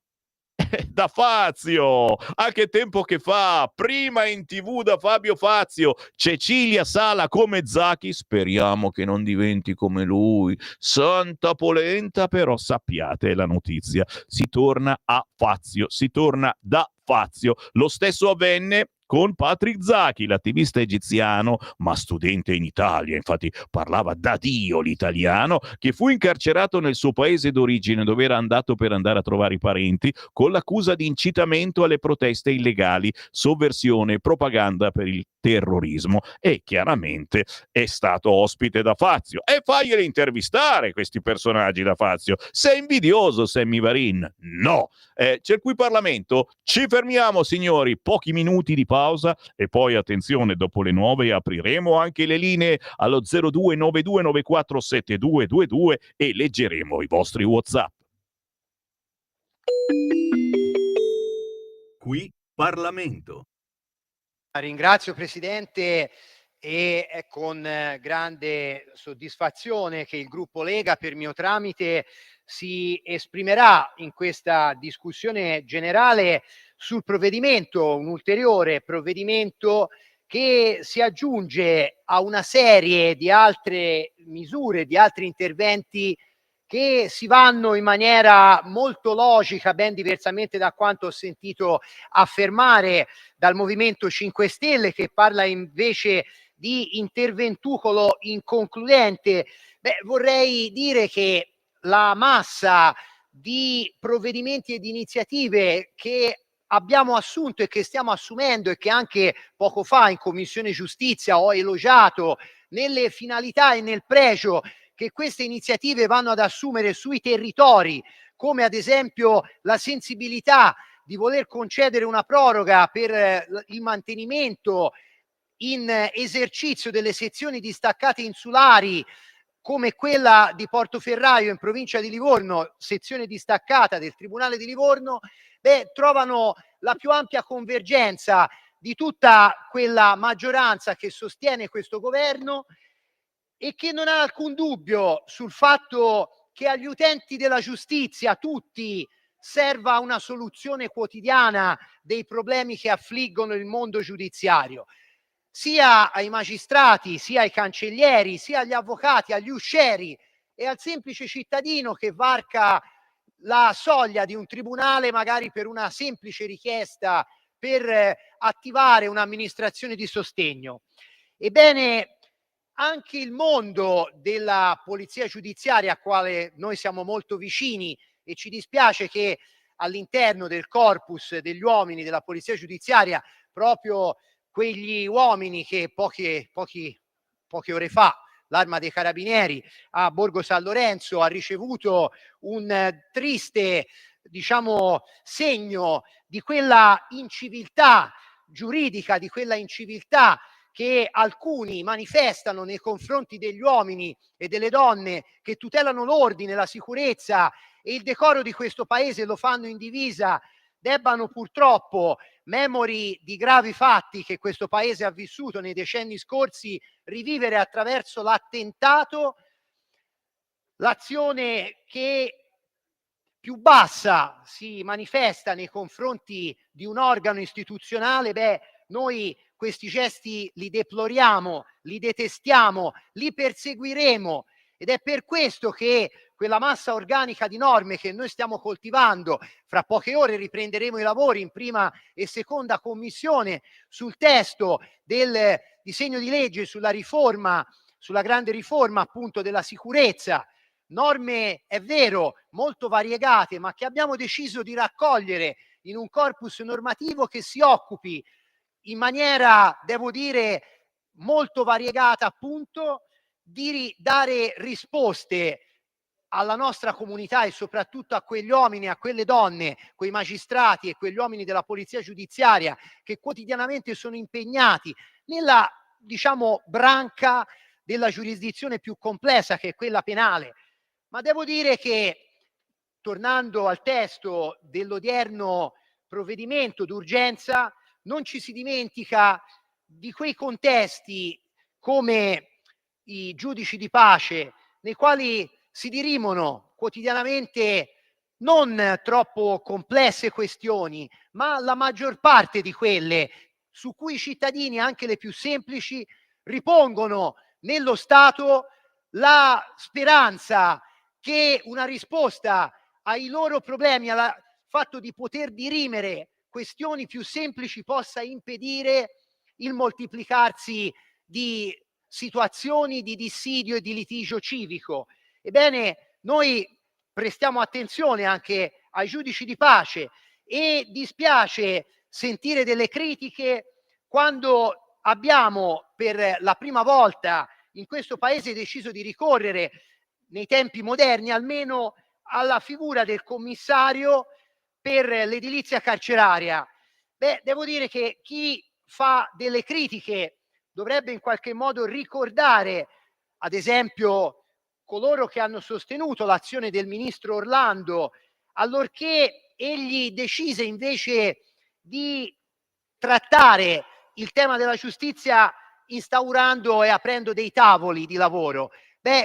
Fazio. A che tempo che fa? Prima in TV da Fabio Fazio, Cecilia Sala come Zaki, speriamo che non diventi come lui, santa polenta, però sappiate la notizia, si torna a Fazio, si torna da Fazio. Lo stesso avvenne con Patrick Zaki, l'attivista egiziano, ma studente in Italia, infatti parlava da Dio l'italiano, che fu incarcerato nel suo paese d'origine dove era andato per andare a trovare i parenti, con l'accusa di incitamento alle proteste illegali, sovversione e propaganda per il terrorismo, e chiaramente è stato ospite da Fazio. E faglieli intervistare questi personaggi da Fazio. Sei invidioso, Sammy Varin? No. C'è qui Parlamento. Ci fermiamo, signori, pochi minuti di pausa e poi, attenzione, dopo le 9 apriremo anche le linee allo 0292947222 e leggeremo i vostri WhatsApp. Qui Parlamento. Ringrazio Presidente, e è con grande soddisfazione che il gruppo Lega, per mio tramite, si esprimerà in questa discussione generale sul provvedimento, un ulteriore provvedimento che si aggiunge a una serie di altre misure, di altri interventi che si vanno in maniera molto logica, ben diversamente da quanto ho sentito affermare dal Movimento 5 Stelle, che parla invece di interventucolo inconcludente. Vorrei dire che la massa di provvedimenti e di iniziative che abbiamo assunto e che stiamo assumendo e che anche poco fa in Commissione Giustizia ho elogiato nelle finalità e nel pregio che queste iniziative vanno ad assumere sui territori, come ad esempio la sensibilità di voler concedere una proroga per il mantenimento in esercizio delle sezioni distaccate insulari come quella di Portoferraio in provincia di Livorno, sezione distaccata del Tribunale di Livorno, trovano la più ampia convergenza di tutta quella maggioranza che sostiene questo governo e che non ha alcun dubbio sul fatto che agli utenti della giustizia, tutti, serva una soluzione quotidiana dei problemi che affliggono il mondo giudiziario, sia ai magistrati, sia ai cancellieri, sia agli avvocati, agli uscieri e al semplice cittadino che varca la soglia di un tribunale magari per una semplice richiesta per attivare un'amministrazione di sostegno. Ebbene, anche il mondo della polizia giudiziaria, a quale noi siamo molto vicini e ci dispiace che all'interno del corpus degli uomini della polizia giudiziaria, proprio quegli uomini che poche ore fa l'Arma dei Carabinieri a Borgo San Lorenzo ha ricevuto un triste, segno di quella inciviltà giuridica, di quella inciviltà che alcuni manifestano nei confronti degli uomini e delle donne che tutelano l'ordine, la sicurezza e il decoro di questo paese, lo fanno in divisa, debbano purtroppo, memori di gravi fatti che questo paese ha vissuto nei decenni scorsi, rivivere attraverso l'attentato l'azione che più bassa si manifesta nei confronti di un organo istituzionale. Noi questi gesti li deploriamo, li detestiamo, li perseguiremo ed è per questo che quella massa organica di norme che noi stiamo coltivando, fra poche ore riprenderemo i lavori in prima e seconda commissione sul testo del disegno di legge sulla riforma, sulla grande riforma appunto della sicurezza. Norme, è vero, molto variegate, ma che abbiamo deciso di raccogliere in un corpus normativo che si occupi in maniera, devo dire, molto variegata, appunto, di dare risposte alla nostra comunità e soprattutto a quegli uomini, a quelle donne, quei magistrati e quegli uomini della polizia giudiziaria che quotidianamente sono impegnati nella, branca della giurisdizione più complessa, che è quella penale. Ma devo dire che, tornando al testo dell'odierno provvedimento d'urgenza, non ci si dimentica di quei contesti come i giudici di pace, nei quali si dirimono quotidianamente non troppo complesse questioni, ma la maggior parte di quelle su cui i cittadini, anche le più semplici, ripongono nello Stato la speranza che una risposta ai loro problemi, al fatto di poter dirimere questioni più semplici, possa impedire il moltiplicarsi di situazioni di dissidio e di litigio civico. Ebbene, noi prestiamo attenzione anche ai giudici di pace e dispiace sentire delle critiche quando abbiamo per la prima volta in questo paese deciso di ricorrere nei tempi moderni almeno alla figura del commissario per l'edilizia carceraria. Devo dire che chi fa delle critiche dovrebbe in qualche modo ricordare, ad esempio, coloro che hanno sostenuto l'azione del ministro Orlando, allorché egli decise invece di trattare il tema della giustizia instaurando e aprendo dei tavoli di lavoro.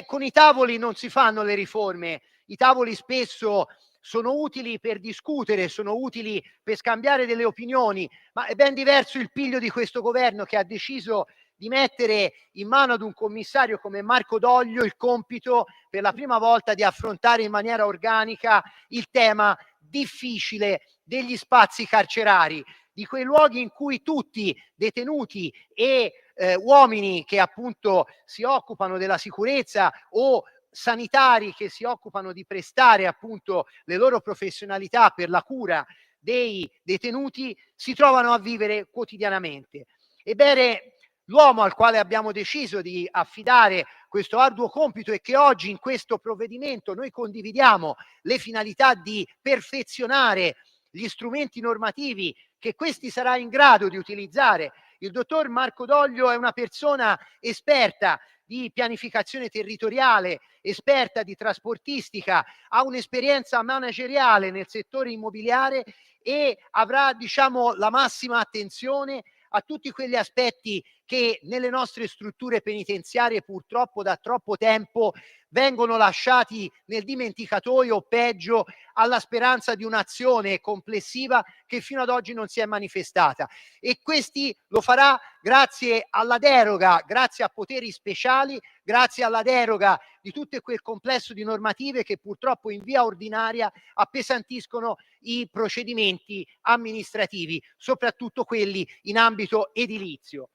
Con i tavoli non si fanno le riforme, i tavoli spesso sono utili per discutere, sono utili per scambiare delle opinioni, ma è ben diverso il piglio di questo governo che ha deciso di mettere in mano ad un commissario come Marco Doglio il compito per la prima volta di affrontare in maniera organica il tema difficile degli spazi carcerari, di quei luoghi in cui tutti, detenuti e uomini che appunto si occupano della sicurezza o sanitari che si occupano di prestare appunto le loro professionalità per la cura dei detenuti si trovano a vivere quotidianamente. Ebbene, l'uomo al quale abbiamo deciso di affidare questo arduo compito e che oggi in questo provvedimento noi condividiamo le finalità di perfezionare gli strumenti normativi che questi sarà in grado di utilizzare. Il dottor Marco Doglio è una persona esperta di pianificazione territoriale, esperta di trasportistica, ha un'esperienza manageriale nel settore immobiliare e avrà, diciamo, la massima attenzione a tutti quegli aspetti che nelle nostre strutture penitenziarie purtroppo da troppo tempo vengono lasciati nel dimenticatoio o peggio alla speranza di un'azione complessiva che fino ad oggi non si è manifestata. E questi lo farà grazie alla deroga, grazie a poteri speciali, grazie alla deroga di tutto quel complesso di normative che purtroppo in via ordinaria appesantiscono i procedimenti amministrativi, soprattutto quelli in ambito edilizio.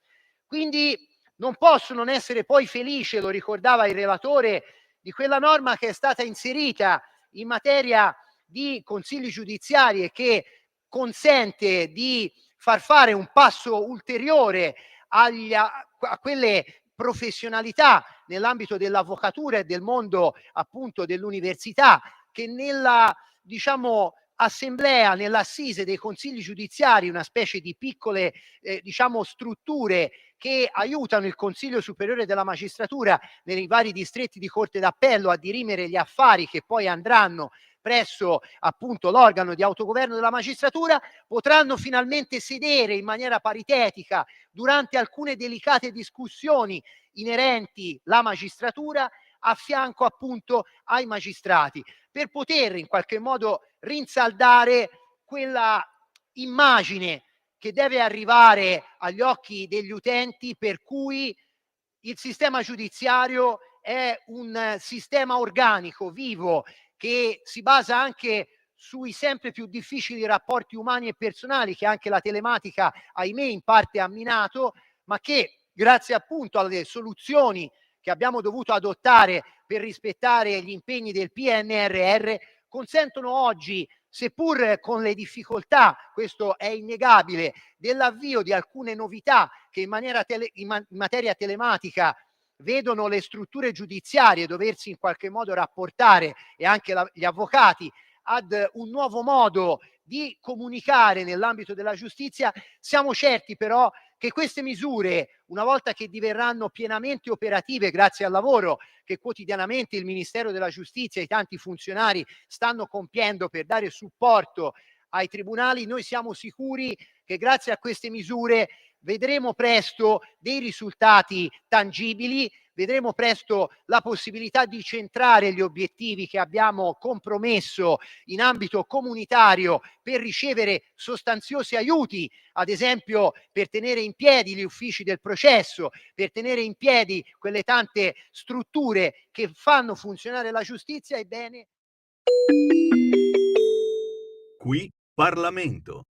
Quindi non posso non essere poi felice, lo ricordava il relatore, di quella norma che è stata inserita in materia di consigli giudiziari e che consente di far fare un passo ulteriore a quelle professionalità nell'ambito dell'avvocatura e del mondo appunto dell'università che nella, diciamo, assemblea, nell'assise dei consigli giudiziari, una specie di piccole diciamo strutture che aiutano il Consiglio Superiore della Magistratura nei vari distretti di Corte d'Appello a dirimere gli affari che poi andranno presso appunto l'organo di autogoverno della magistratura, potranno finalmente sedere in maniera paritetica durante alcune delicate discussioni inerenti la magistratura a fianco appunto ai magistrati, per poter in qualche modo rinsaldare quella immagine che deve arrivare agli occhi degli utenti per cui il sistema giudiziario è un sistema organico, vivo, che si basa anche sui sempre più difficili rapporti umani e personali che anche la telematica, ahimè, in parte ha minato, ma che grazie appunto alle soluzioni che abbiamo dovuto adottare per rispettare gli impegni del PNRR consentono oggi, seppur con le difficoltà, questo è innegabile, dell'avvio di alcune novità che in materia telematica vedono le strutture giudiziarie doversi in qualche modo rapportare e anche gli avvocati ad un nuovo modo di comunicare nell'ambito della giustizia. Siamo certi però che queste misure, una volta che diverranno pienamente operative grazie al lavoro che quotidianamente il Ministero della Giustizia e i tanti funzionari stanno compiendo per dare supporto ai tribunali, noi siamo sicuri che grazie a queste misure vedremo presto dei risultati tangibili, vedremo presto la possibilità di centrare gli obiettivi che abbiamo compromesso in ambito comunitario per ricevere sostanziosi aiuti, ad esempio per tenere in piedi gli uffici del processo, per tenere in piedi quelle tante strutture che fanno funzionare la giustizia. Ebbene, Qui Parlamento.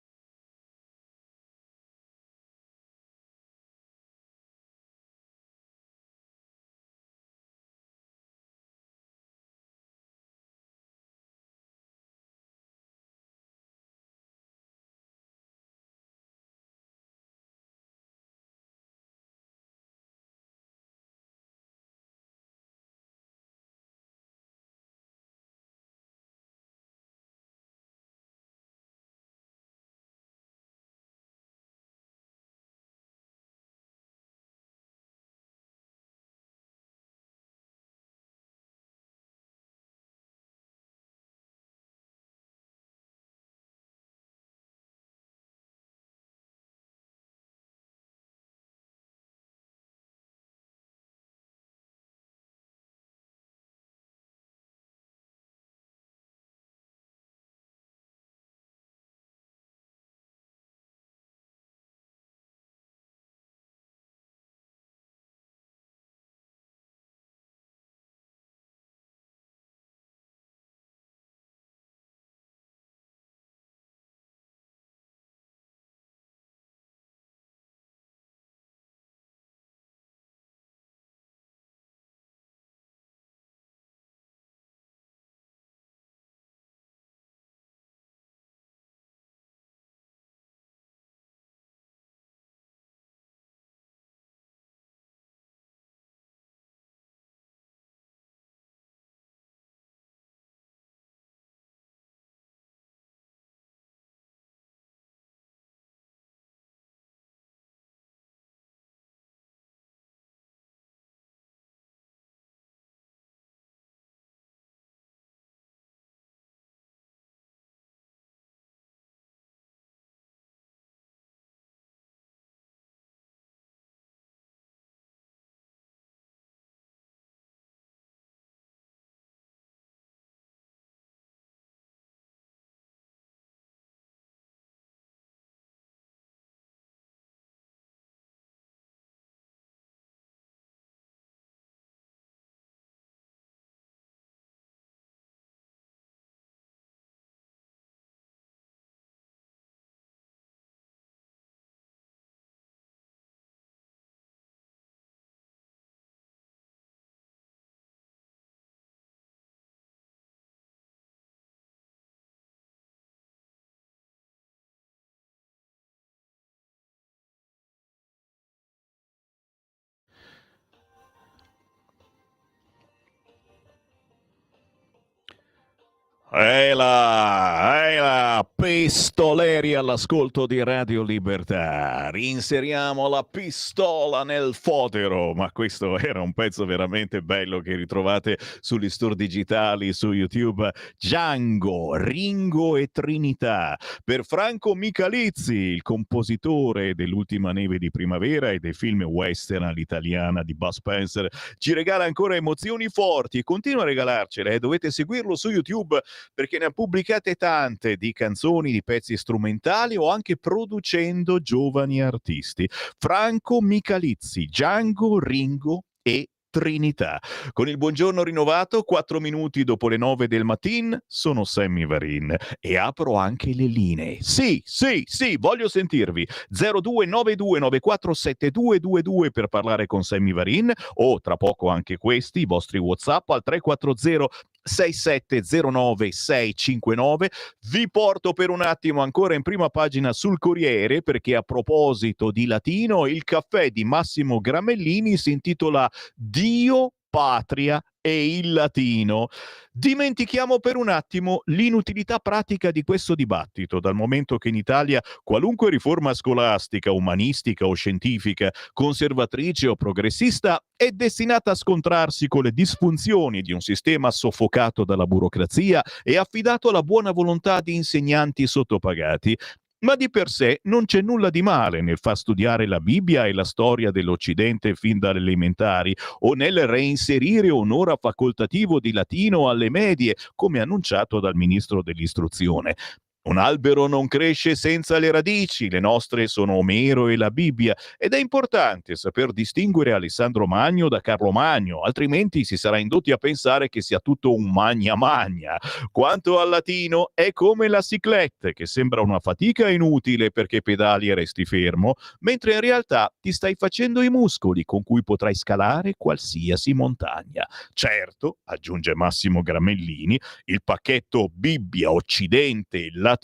Pistoleri all'ascolto di Radio Libertà. Rinseriamo la pistola nel fodero, ma questo era un pezzo veramente bello che ritrovate sugli store digitali, su YouTube. Django, Ringo e Trinità. Per Franco Michalizzi, il compositore dell'Ultima neve di primavera e dei film western all'italiana di Bud Spencer, ci regala ancora emozioni forti e continua a regalarcele. Dovete seguirlo su YouTube perché ne ha pubblicate tante di canzoni, di pezzi strumentali o anche producendo giovani artisti. Franco Michalizzi, Django, Ringo e Trinità. Con il buongiorno rinnovato, 4 minuti dopo le 9 del mattino, sono Sammy Varin e apro anche le linee. Sì, voglio sentirvi. 0292947222 per parlare con Sammy Varin o tra poco anche questi, i vostri WhatsApp al 340 6709 659. Vi porto per un attimo ancora in prima pagina sul Corriere perché a proposito di latino il caffè di Massimo Gramellini si intitola Dio, Patria e il latino. Dimentichiamo per un attimo l'inutilità pratica di questo dibattito, dal momento che in Italia qualunque riforma scolastica, umanistica o scientifica, conservatrice o progressista, è destinata a scontrarsi con le disfunzioni di un sistema soffocato dalla burocrazia e affidato alla buona volontà di insegnanti sottopagati. Ma di per sé non c'è nulla di male nel far studiare la Bibbia e la storia dell'Occidente fin dalle elementari o nel reinserire un'ora facoltativo di latino alle medie, come annunciato dal ministro dell'istruzione. Un albero non cresce senza le radici, le nostre sono Omero e la Bibbia, ed è importante saper distinguere Alessandro Magno da Carlo Magno, altrimenti si sarà indotti a pensare che sia tutto un magna magna. Quanto al latino, è come la ciclette, che sembra una fatica inutile perché pedali e resti fermo, mentre in realtà ti stai facendo i muscoli con cui potrai scalare qualsiasi montagna. Certo, aggiunge Massimo Gramellini, il pacchetto Bibbia, Occidente, latino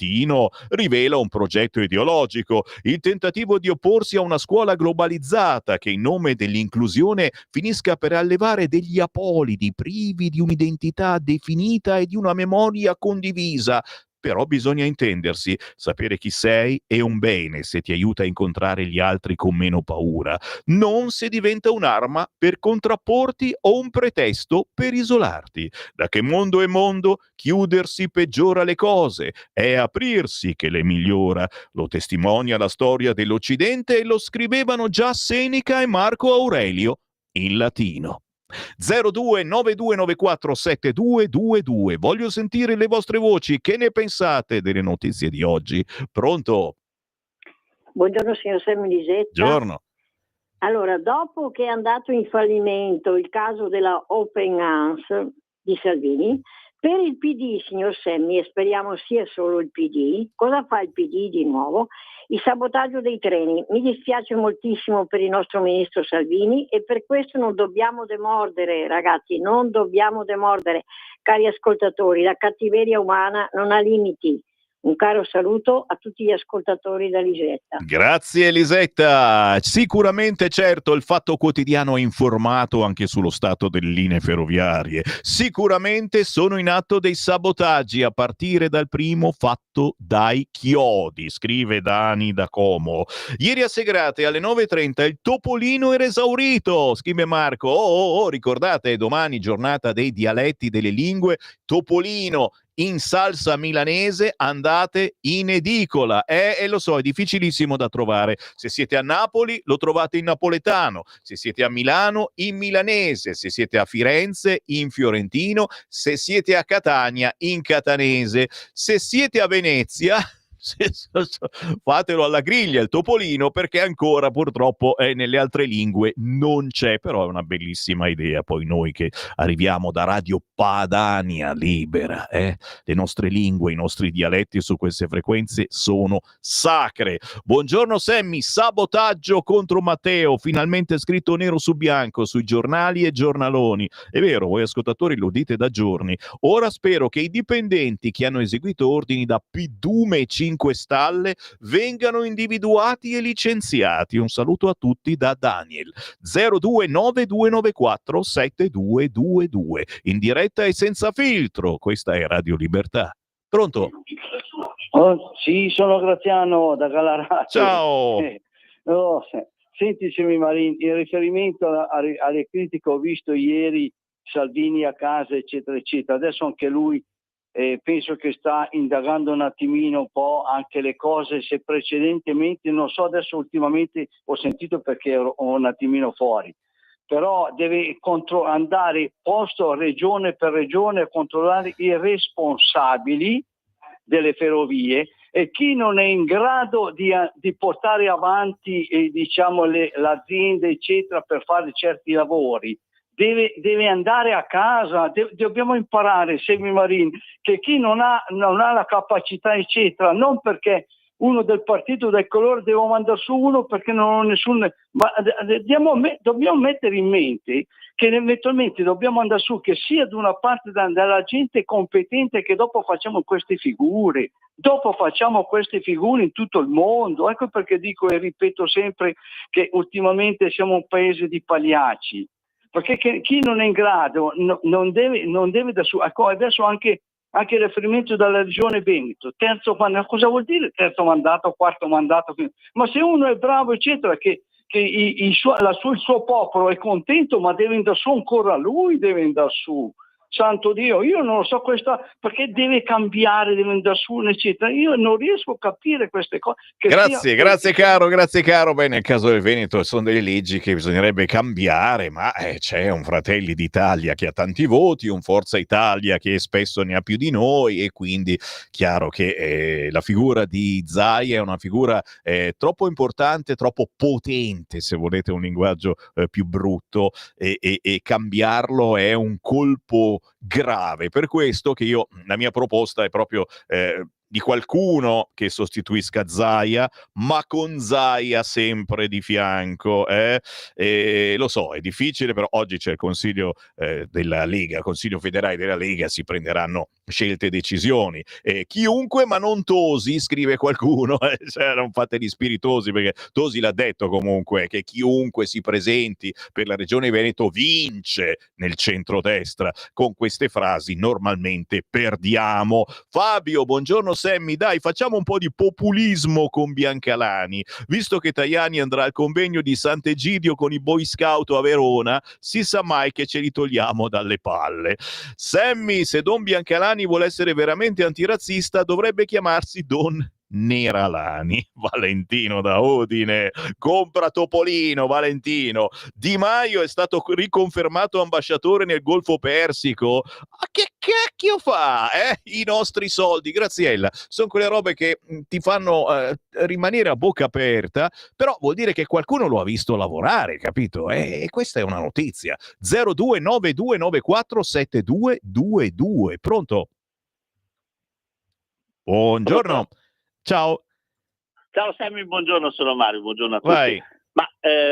rivela un progetto ideologico, il tentativo di opporsi a una scuola globalizzata che in nome dell'inclusione finisca per allevare degli apolidi privi di un'identità definita e di una memoria condivisa. Però bisogna intendersi, sapere chi sei è un bene se ti aiuta a incontrare gli altri con meno paura, non se diventa un'arma per contrapporti o un pretesto per isolarti. Da che mondo è mondo, chiudersi peggiora le cose, è aprirsi che le migliora. Lo testimonia la storia dell'Occidente e lo scrivevano già Seneca e Marco Aurelio in latino. 0292947222. Voglio sentire le vostre voci. Che ne pensate delle notizie di oggi? Pronto? Buongiorno signor Sammy Lisetta. Buongiorno. Allora, dopo che è andato in fallimento il caso della Open Arms di Salvini, per il PD, signor Sammy, e speriamo sia solo il PD, cosa fa il PD di nuovo? Il sabotaggio dei treni. Mi dispiace moltissimo per il nostro ministro Salvini e per questo non dobbiamo demordere, ragazzi, non dobbiamo demordere. Cari ascoltatori, la cattiveria umana non ha limiti. Un caro saluto a tutti gli ascoltatori da Lisetta. Grazie Elisetta. Sicuramente, certo, il Fatto Quotidiano ha informato anche sullo stato delle linee ferroviarie. Sicuramente sono in atto dei sabotaggi a partire dal primo fatto dai chiodi, scrive Dani da Como. Ieri a Segrate alle 9:30 il topolino era esaurito, scrive Marco. Ricordate, domani giornata dei dialetti delle lingue, topolino in salsa milanese, andate in edicola, e lo so, è difficilissimo da trovare. Se siete a Napoli lo trovate in napoletano, se siete a Milano in milanese, se siete a Firenze in fiorentino, se siete a Catania in catanese, se siete a Venezia fatelo alla griglia il topolino, perché ancora purtroppo nelle altre lingue non c'è, però è una bellissima idea. Poi noi che arriviamo da Radio Padania Libera, le nostre lingue, i nostri dialetti su queste frequenze sono sacre. Buongiorno Sammy, sabotaggio contro Matteo, finalmente scritto nero su bianco sui giornali e giornaloni. È vero, voi ascoltatori lo dite da giorni. Ora spero che i dipendenti che hanno eseguito ordini da P2 e 5 5 stalle vengano individuati e licenziati. Un saluto a tutti da Daniel. 029294 7222 in diretta e senza filtro. Questa è Radio Libertà. Pronto? Sì, sono Graziano da Gallarate. Ciao. Senti Semimarin, in riferimento alle critiche ho visto ieri Salvini a casa eccetera eccetera, adesso anche lui penso che sta indagando un attimino un po' anche le cose, se precedentemente, non so, adesso ultimamente ho sentito perché ero un attimino fuori, però deve andare posto regione per regione a controllare i responsabili delle ferrovie e chi non è in grado di portare avanti diciamo l'azienda eccetera per fare certi lavori deve andare a casa. Dobbiamo imparare, Semimarin, che chi non ha la capacità eccetera, non perché uno del partito del colore devo mandare su uno perché non ho nessun, ma dobbiamo mettere in mente che eventualmente dobbiamo andare su che sia da una parte dalla gente competente che dopo facciamo queste figure in tutto il mondo. Ecco perché dico e ripeto sempre che ultimamente siamo un paese di pagliacci, perché chi non è in grado non deve da su. Ecco, adesso anche il riferimento dalla regione Veneto, terzo mandato, cosa vuol dire terzo mandato, quarto mandato? Ma se uno è bravo eccetera, che il suo popolo è contento, ma deve andare su ancora lui, deve andare su. Santo Dio, io non lo so perché deve cambiare, deve andare su, eccetera. Io non riesco a capire queste cose. Grazie caro. Beh, nel caso del Veneto sono delle leggi che bisognerebbe cambiare, ma c'è un Fratelli d'Italia che ha tanti voti, un Forza Italia che spesso ne ha più di noi, e quindi chiaro che la figura di Zaia è una figura troppo importante, troppo potente, se volete un linguaggio più brutto, e cambiarlo è un colpo grave. Per questo che la mia proposta è proprio di qualcuno che sostituisca Zaia, ma con Zaia sempre di fianco. Lo so, è difficile, però oggi c'è il Consiglio della Lega, il Consiglio federale della Lega, si prenderanno scelte e decisioni. Chiunque ma non Tosi, scrive qualcuno, cioè, non fate gli spiritosi, perché Tosi l'ha detto comunque, che chiunque si presenti per la Regione Veneto vince nel centrodestra. Con queste frasi normalmente perdiamo. Fabio, buongiorno Sammy, dai, facciamo un po' di populismo con Biancalani. Visto che Tajani andrà al convegno di Sant'Egidio con i Boy Scout a Verona, si sa mai che ce li togliamo dalle palle. Sammy, se Don Biancalani vuole essere veramente antirazzista, dovrebbe chiamarsi Don Neralani. Valentino da Udine, compra Topolino. Valentino. Di Maio è stato riconfermato ambasciatore nel Golfo Persico. Ma che cacchio fa? I nostri soldi, Graziella, sono quelle robe che ti fanno rimanere a bocca aperta, però vuol dire che qualcuno lo ha visto lavorare, capito? E questa è una notizia. 0292947222. Pronto? Buongiorno. Ciao Sammy, buongiorno, sono Mario, buongiorno a tutti. Vai. Ma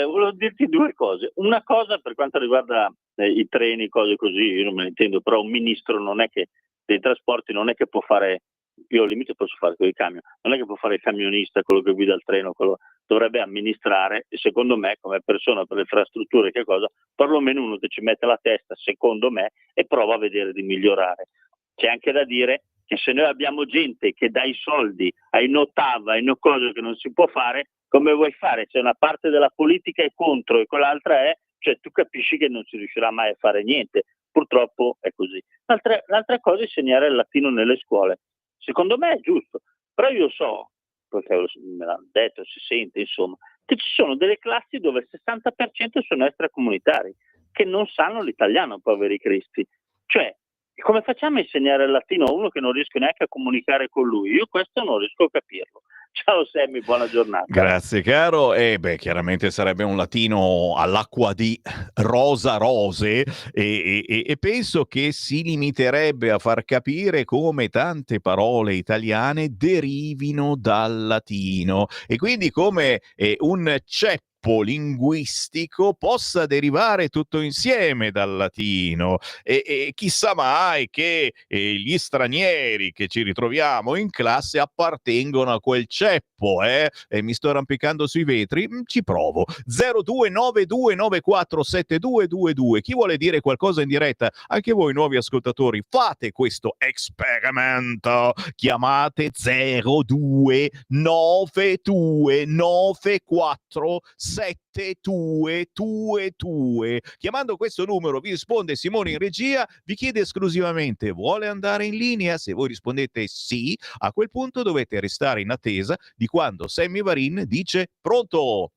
volevo dirti due cose. Una cosa per quanto riguarda i treni, cose così, io non me ne intendo, però un ministro non è che dei trasporti non è che può fare, io al limite posso fare con i camion, non è che può fare il camionista, quello che guida il treno, quello dovrebbe amministrare, e secondo me come persona per le infrastrutture, che cosa, perlomeno uno che ci mette la testa, secondo me, e prova a vedere di migliorare. C'è anche da dire che se noi abbiamo gente che dà i soldi ai notava e cose che non si può fare, come vuoi fare? Se una parte della politica è contro e quell'altra è, cioè tu capisci che non si riuscirà mai a fare niente. Purtroppo è così. L'altra cosa è insegnare il latino nelle scuole. Secondo me è giusto, però io so, perché me l'hanno detto, si sente, insomma, che ci sono delle classi dove il 60% sono extracomunitari, che non sanno l'italiano, poveri cristi. Cioè, come facciamo a insegnare il latino a uno che non riesco neanche a comunicare con lui? Io questo non riesco a capirlo. Ciao Sammy, buona giornata. Grazie caro. Chiaramente sarebbe un latino all'acqua di rosa rose, e penso che si limiterebbe a far capire come tante parole italiane derivino dal latino, e quindi come un ceppo gruppo linguistico possa derivare tutto insieme dal latino e chissà mai che gli stranieri che ci ritroviamo in classe appartengono a quel ceppo, e mi sto arrampicando sui vetri, ci provo. 0292947222. Chi vuole dire qualcosa in diretta? Anche voi nuovi ascoltatori, fate questo esperimento, chiamate 0292947222. Chiamando questo numero vi risponde Simone in regia, vi chiede esclusivamente: vuole andare in linea? Se voi rispondete sì, a quel punto dovete restare in attesa di quando Sammy Varin dice pronto.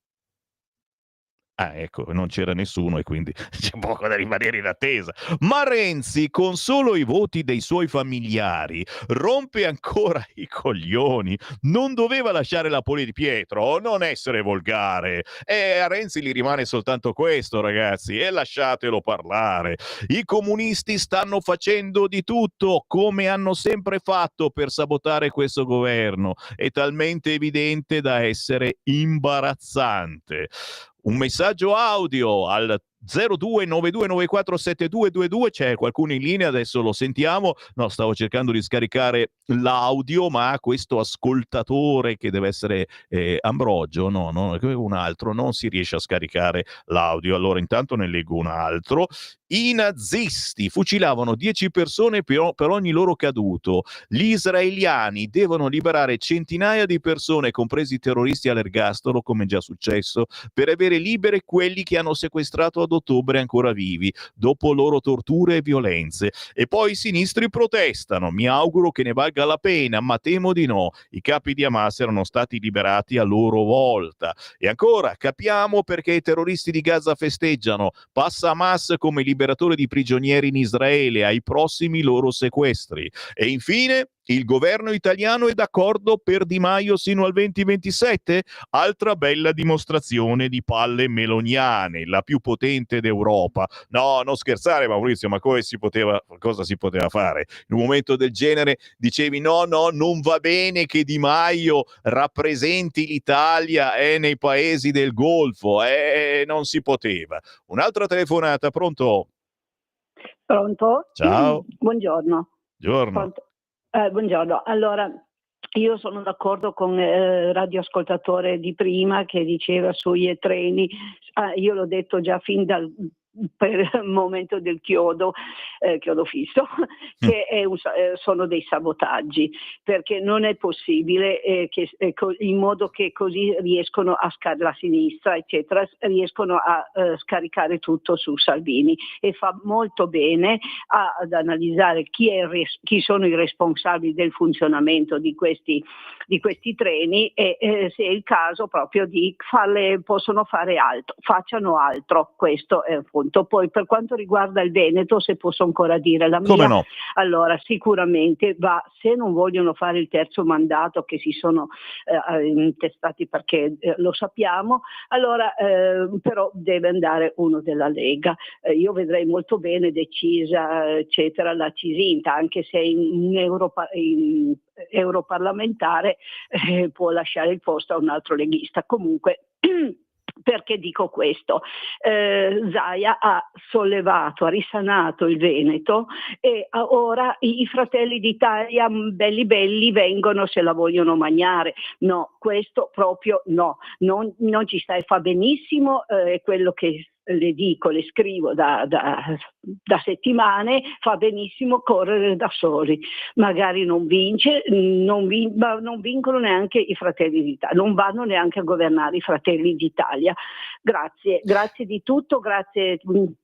Ah, ecco, non c'era nessuno e quindi c'è poco da rimanere in attesa. Ma Renzi, con solo i voti dei suoi familiari, rompe ancora i coglioni. Non doveva lasciare la Poli di Pietro, non essere volgare. E a Renzi gli rimane soltanto questo, ragazzi, e lasciatelo parlare. I comunisti stanno facendo di tutto, come hanno sempre fatto, per sabotare questo governo. È talmente evidente da essere imbarazzante. Un messaggio audio al 0292947222. C'è qualcuno in linea? Adesso lo sentiamo. No, stavo cercando di scaricare l'audio, ma questo ascoltatore, che deve essere Ambrogio, no, un altro, non si riesce a scaricare l'audio. Allora intanto ne leggo un altro. I nazisti fucilavano 10 persone per ogni loro caduto. Gli israeliani devono liberare centinaia di persone, compresi i terroristi all'ergastolo, come già successo, per avere libere quelli che hanno sequestrato ad ottobre ancora vivi, dopo loro torture e violenze. E poi i sinistri protestano. Mi auguro che ne valga la pena, ma temo di no. I capi di Hamas erano stati liberati a loro volta. E ancora, capiamo perché i terroristi di Gaza festeggiano. Passa Hamas come liberatore di prigionieri in Israele ai prossimi loro sequestri. E infine, il governo italiano è d'accordo per Di Maio sino al 2027? Altra bella dimostrazione di palle meloniane, la più potente d'Europa. No, non scherzare, Maurizio, ma cosa si poteva fare? In un momento del genere dicevi no, non va bene che Di Maio rappresenti l'Italia nei paesi del Golfo, non si poteva. Un'altra telefonata, pronto? Pronto? Ciao. Buongiorno. Buongiorno. Buongiorno. Allora, io sono d'accordo con il radioascoltatore di prima che diceva sui treni. Io l'ho detto già fin per il momento del chiodo fisso, che sono dei sabotaggi, perché non è possibile in modo che così riescono la sinistra, eccetera, riescono a scaricare tutto su Salvini, e fa molto bene ad analizzare chi sono i responsabili del funzionamento di questi treni e se è il caso proprio di possono fare altro, facciano altro, questo è il punto. Poi per quanto riguarda il Veneto, se posso ancora dire la mia, come no? Allora sicuramente se non vogliono fare il terzo mandato, che si sono intestati perché lo sappiamo, allora però deve andare uno della Lega. Io vedrei molto bene decisa, eccetera, la Cisinta, anche se in europarlamentare può lasciare il posto a un altro leghista. Comunque perché dico questo? Zaia ha risanato il Veneto e ora i Fratelli d'Italia belli vengono se la vogliono mangiare. No, questo proprio no, non ci sta, e fa benissimo quello che le scrivo da settimane, fa benissimo correre da soli, magari non vincono neanche i Fratelli d'Italia, non vanno neanche a governare i Fratelli d'Italia. Grazie di tutto, grazie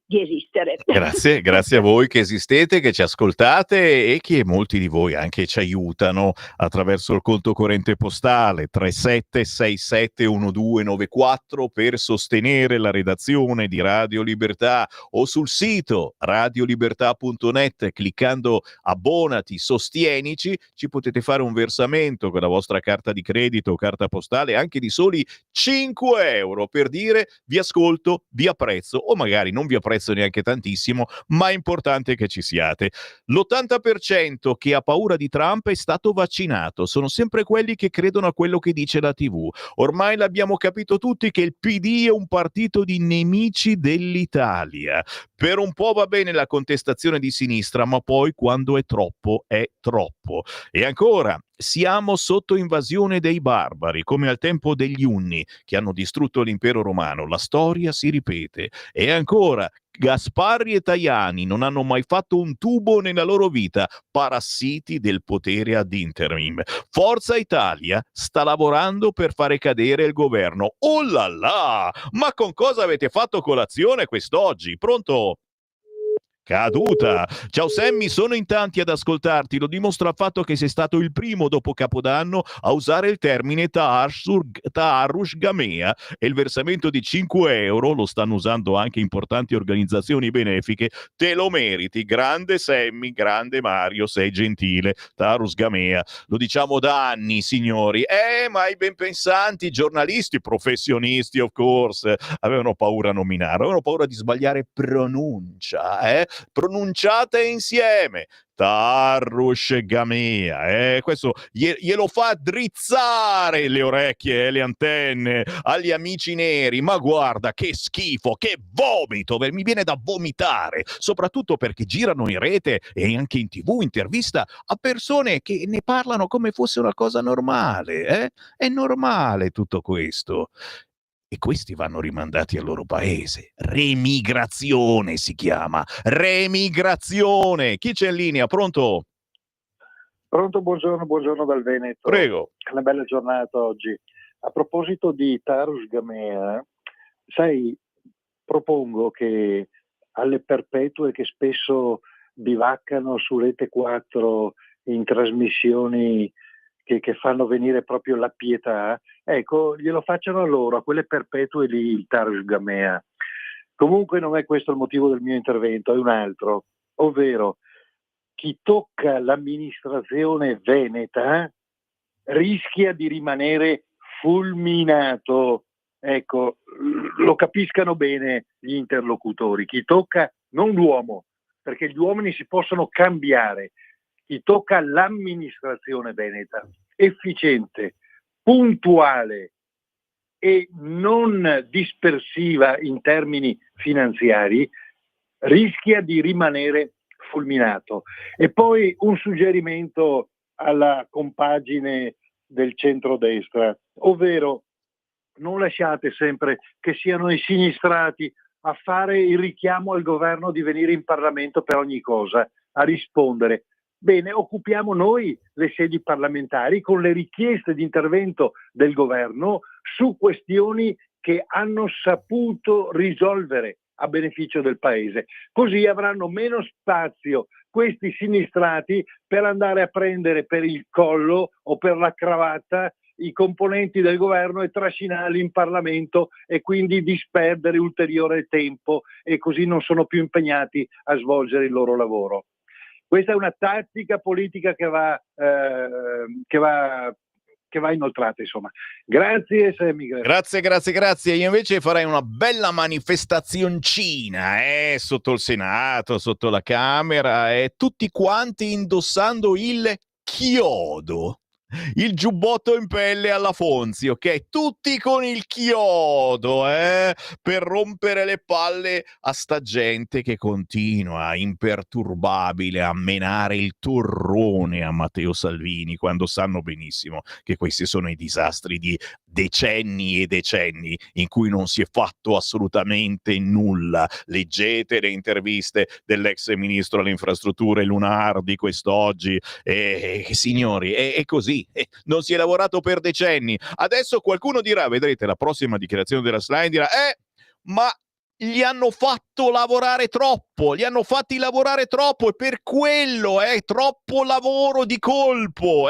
di esistere. Grazie a voi che esistete, che ci ascoltate e che molti di voi anche ci aiutano attraverso il conto corrente postale 37671294 per sostenere la redazione di Radio Libertà, o sul sito radiolibertà.net cliccando abbonati, sostienici, ci potete fare un versamento con la vostra carta di credito o carta postale anche di soli 5 euro per dire vi ascolto, vi apprezzo, o magari non vi apprezzo apprezzo neanche tantissimo, ma è importante che ci siate. L'80% che ha paura di Trump è stato vaccinato, sono sempre quelli che credono a quello che dice la TV. Ormai l'abbiamo capito tutti che il PD è un partito di nemici dell'Italia. Per un po' va bene la contestazione di sinistra, ma poi quando è troppo, è troppo. E ancora, siamo sotto invasione dei barbari, come al tempo degli Unni, che hanno distrutto l'impero romano. La storia si ripete. E ancora, Gasparri e Tajani non hanno mai fatto un tubo nella loro vita, parassiti del potere ad interim. Forza Italia sta lavorando per fare cadere il governo. Oh là là! Ma con cosa avete fatto colazione quest'oggi? Pronto? Caduta. Ciao Sammy, sono in tanti ad ascoltarti, lo dimostra il fatto che sei stato il primo dopo Capodanno a usare il termine Taharrush Gamea e il versamento di 5 euro, lo stanno usando anche importanti organizzazioni benefiche, te lo meriti. Grande Sammy, grande Mario, sei gentile. Taharrush Gamea, lo diciamo da anni, signori. Ma i ben pensanti, giornalisti, professionisti, of course, avevano paura a nominare, avevano paura di sbagliare pronuncia, pronunciate insieme. Taharrush Gamea, questo glielo fa drizzare le orecchie e le antenne agli amici neri. Ma guarda che schifo, che vomito, mi viene da vomitare, soprattutto perché girano in rete e anche in TV intervista a persone che ne parlano come fosse una cosa normale. È normale tutto questo. E questi vanno rimandati al loro paese. Remigrazione si chiama. Remigrazione. Chi c'è in linea? Pronto? Pronto, buongiorno dal Veneto. Prego. Una bella giornata oggi. A proposito di Taharrush Gamea, sai, propongo che alle perpetue che spesso bivaccano su Rete 4 in trasmissioni che fanno venire proprio la pietà, ecco, glielo facciano a loro, a quelle perpetue lì, il Taharrush Gamea. Comunque non è questo il motivo del mio intervento, è un altro, ovvero chi tocca l'amministrazione veneta rischia di rimanere fulminato. Ecco, lo capiscano bene gli interlocutori. Chi tocca, non l'uomo, perché gli uomini si possono cambiare. Chi tocca l'amministrazione veneta, efficiente, puntuale e non dispersiva in termini finanziari, rischia di rimanere fulminato. E poi un suggerimento alla compagine del centrodestra, ovvero non lasciate sempre che siano i sinistrati a fare il richiamo al governo di venire in Parlamento per ogni cosa, a rispondere. Bene, occupiamo noi le sedi parlamentari con le richieste di intervento del governo su questioni che hanno saputo risolvere a beneficio del paese. Così avranno meno spazio questi sinistrati per andare a prendere per il collo o per la cravatta i componenti del governo e trascinarli in Parlamento e quindi disperdere ulteriore tempo, e così non sono più impegnati a svolgere il loro lavoro. Questa è una tattica politica che va inoltrata, insomma. Grazie Sammy. Grazie. Io invece farei una bella manifestazioncina sotto il Senato, sotto la Camera, tutti quanti indossando il chiodo. Il giubbotto in pelle alla Fonzi, ok? Tutti con il chiodo, per rompere le palle a sta gente che continua imperturbabile a menare il torrone a Matteo Salvini, quando sanno benissimo che questi sono i disastri di decenni e decenni in cui non si è fatto assolutamente nulla. Leggete le interviste dell'ex ministro alle infrastrutture Lunardi quest'oggi, signori, è così. Non si è lavorato per decenni. Adesso qualcuno dirà, vedrete la prossima dichiarazione della Schlein, dirà ma li hanno fatto lavorare troppo, li hanno fatti lavorare troppo e per quello troppo lavoro di colpo,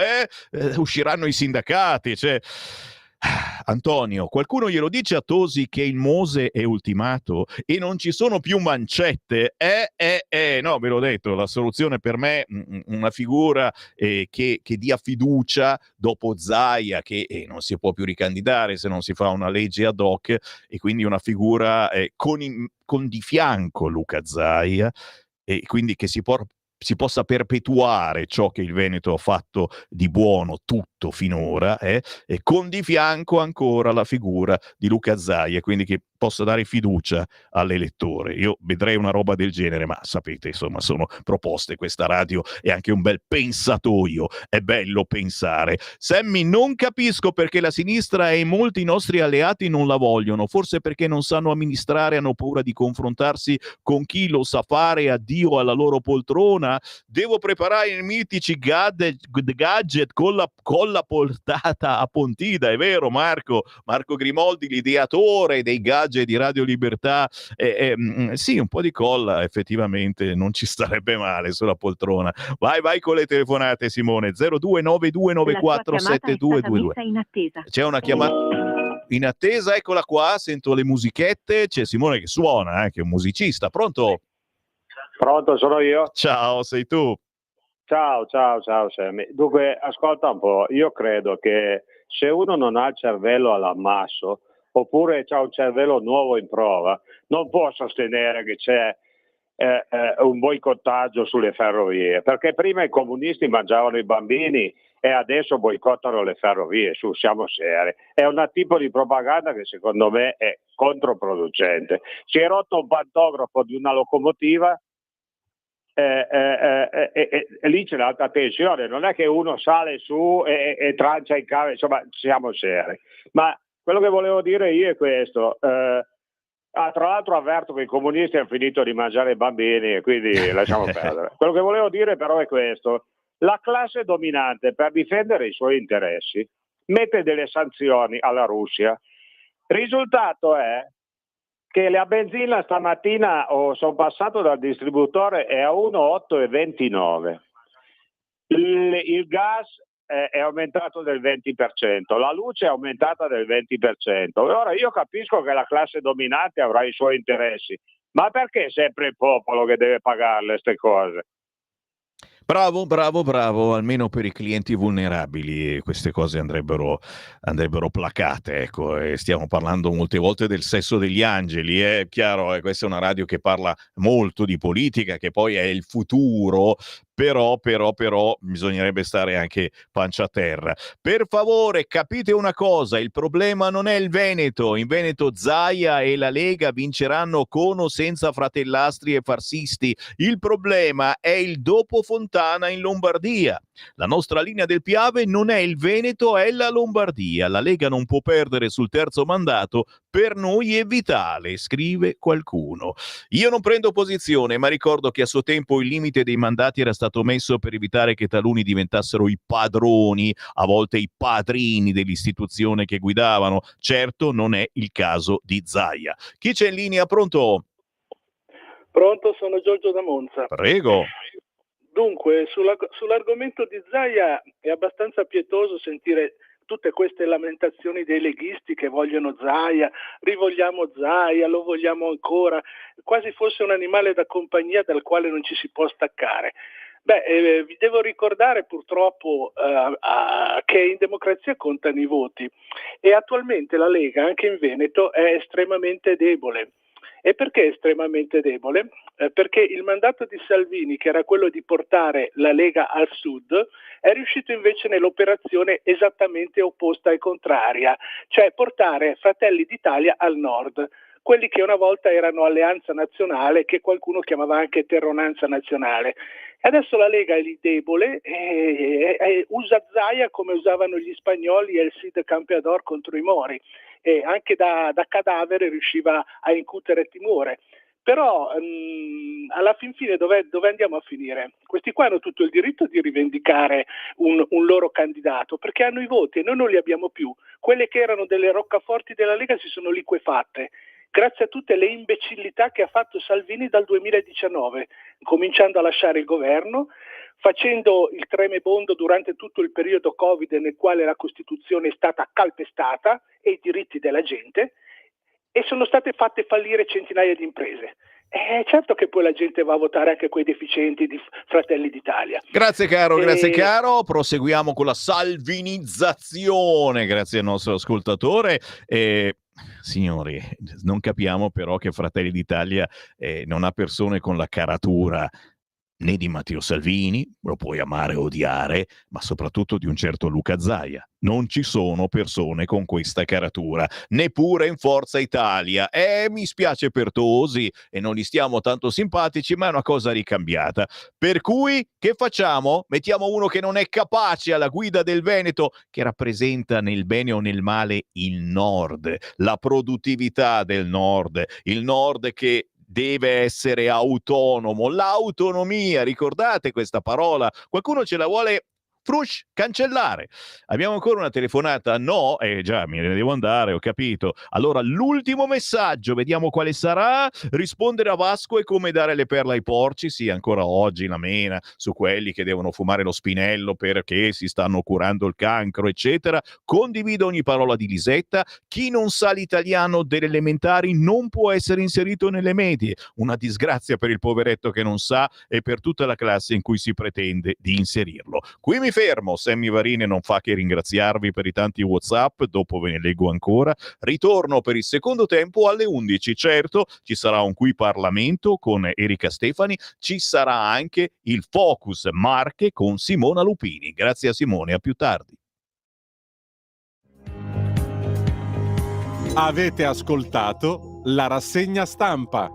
usciranno i sindacati, cioè Antonio, qualcuno glielo dice a Tosi che il Mose è ultimato e non ci sono più mancette? No, ve l'ho detto, la soluzione per me, una figura che dia fiducia dopo Zaia, che non si può più ricandidare se non si fa una legge ad hoc, e quindi una figura con di fianco Luca Zaia, e quindi che si possa perpetuare ciò che il Veneto ha fatto di buono tutto finora, e con di fianco ancora la figura di Luca Zaia, quindi che possa dare fiducia all'elettore. Io vedrei una roba del genere, ma sapete, insomma, sono proposte. Questa radio è anche un bel pensatoio, è bello pensare. Sammy, non capisco perché la sinistra e molti nostri alleati non la vogliono, forse perché non sanno amministrare, hanno paura di confrontarsi con chi lo sa fare. Addio alla loro poltrona. Devo preparare i mitici gadget con la portata a Pontida, è vero Marco Grimoldi, l'ideatore dei gadget di Radio Libertà. Sì, un po' di colla effettivamente non ci starebbe male sulla poltrona. Vai con le telefonate, Simone. 0292947222. C'è una chiamata in attesa, eccola qua, sento le musichette, c'è Simone che suona, che è un musicista. Pronto? Pronto, sono io. Ciao, sei tu. Ciao Sammy. Dunque, ascolta un po', io credo che se uno non ha il cervello all'ammasso, oppure c'ha un cervello nuovo in prova, non può sostenere che c'è un boicottaggio sulle ferrovie, perché prima i comunisti mangiavano i bambini e adesso boicottano le ferrovie, siamo seri. È un tipo di propaganda che secondo me è controproducente. Si è rotto un pantografo di una locomotiva, lì c'è l'alta tensione, non è che uno sale su e trancia in cave, insomma siamo seri. Ma quello che volevo dire io è questo, tra l'altro avverto che i comunisti hanno finito di mangiare i bambini e quindi lasciamo perdere. Quello che volevo dire però è questo: la classe dominante, per difendere i suoi interessi, mette delle sanzioni alla Russia. Risultato è che la benzina stamattina sono passato dal distributore, è a 1,829. Il gas è aumentato del 20%, la luce è aumentata del 20%. Ora io capisco che la classe dominante avrà i suoi interessi, ma perché è sempre il popolo che deve pagarle queste cose? Bravo, almeno per i clienti vulnerabili queste cose andrebbero placate, ecco. E stiamo parlando molte volte del sesso degli angeli, è chiaro, questa è una radio che parla molto di politica, che poi è il futuro, però bisognerebbe stare anche pancia a terra. Per favore, capite una cosa, il problema non è il Veneto. In Veneto Zaia e la Lega vinceranno con o senza fratellastri e farsisti. Il problema è il dopo Fontana in Lombardia. La nostra linea del Piave non è il Veneto, è la Lombardia. La Lega non può perdere sul terzo mandato, per noi è vitale, scrive qualcuno. Io non prendo posizione, ma ricordo che a suo tempo il limite dei mandati era stato messo per evitare che taluni diventassero i padroni, a volte i padrini dell'istituzione che guidavano. Certo, non è il caso di Zaia. Chi c'è in linea? Pronto? Pronto, sono Giorgio da Monza. Prego. Dunque, sull'argomento di Zaia è abbastanza pietoso sentire tutte queste lamentazioni dei leghisti che vogliono Zaia, rivogliamo Zaia, lo vogliamo ancora, quasi fosse un animale da compagnia dal quale non ci si può staccare. Vi devo ricordare purtroppo che in democrazia contano i voti e attualmente la Lega anche in Veneto è estremamente debole. E perché è estremamente debole? Perché il mandato di Salvini, che era quello di portare la Lega al sud, è riuscito invece nell'operazione esattamente opposta e contraria, cioè portare Fratelli d'Italia al nord, quelli che una volta erano Alleanza Nazionale, che qualcuno chiamava anche Terronanza Nazionale. Adesso la Lega è lì debole e usa Zaia come usavano gli spagnoli e il Cid Campeador contro i Mori, e anche da cadavere riusciva a incutere timore. Però alla fin fine dove andiamo a finire? Questi qua hanno tutto il diritto di rivendicare un loro candidato, perché hanno i voti e noi non li abbiamo più. Quelle che erano delle roccaforti della Lega si sono liquefatte grazie a tutte le imbecillità che ha fatto Salvini dal 2019, cominciando a lasciare il governo, facendo il tremebondo durante tutto il periodo Covid nel quale la Costituzione è stata calpestata e i diritti della gente, e sono state fatte fallire centinaia di imprese. Certo che poi la gente va a votare anche quei deficienti di Fratelli d'Italia. Grazie caro, grazie caro. Proseguiamo con la salvinizzazione, grazie al nostro ascoltatore. Signori, non capiamo però che Fratelli d'Italia non ha persone con la caratura né di Matteo Salvini, lo puoi amare o odiare, ma soprattutto di un certo Luca Zaia. Non ci sono persone con questa caratura, neppure in Forza Italia. Mi spiace per Tosi e non gli stiamo tanto simpatici, ma è una cosa ricambiata. Per cui, che facciamo? Mettiamo uno che non è capace alla guida del Veneto, che rappresenta nel bene o nel male il Nord, la produttività del Nord, il Nord che deve essere autonomo, l'autonomia, ricordate questa parola? Qualcuno ce la vuole cancellare. Abbiamo ancora una telefonata? No? Già, me ne devo andare, ho capito. Allora, l'ultimo messaggio, vediamo quale sarà. Rispondere a Vasco è come dare le perle ai porci. Sì, ancora oggi la mena su quelli che devono fumare lo spinello perché si stanno curando il cancro, eccetera. Condivido ogni parola di Lisetta. Chi non sa l'italiano delle elementari non può essere inserito nelle medie. Una disgrazia per il poveretto che non sa e per tutta la classe in cui si pretende di inserirlo. Qui mi fermo, Sammy Varini non fa che ringraziarvi per i tanti WhatsApp, dopo ve ne leggo ancora. Ritorno per il secondo tempo alle 11. Certo, ci sarà un Qui Parlamento con Erika Stefani, ci sarà anche il Focus Marche con Simona Lupini. Grazie a Simone, a più tardi. Avete ascoltato la rassegna stampa.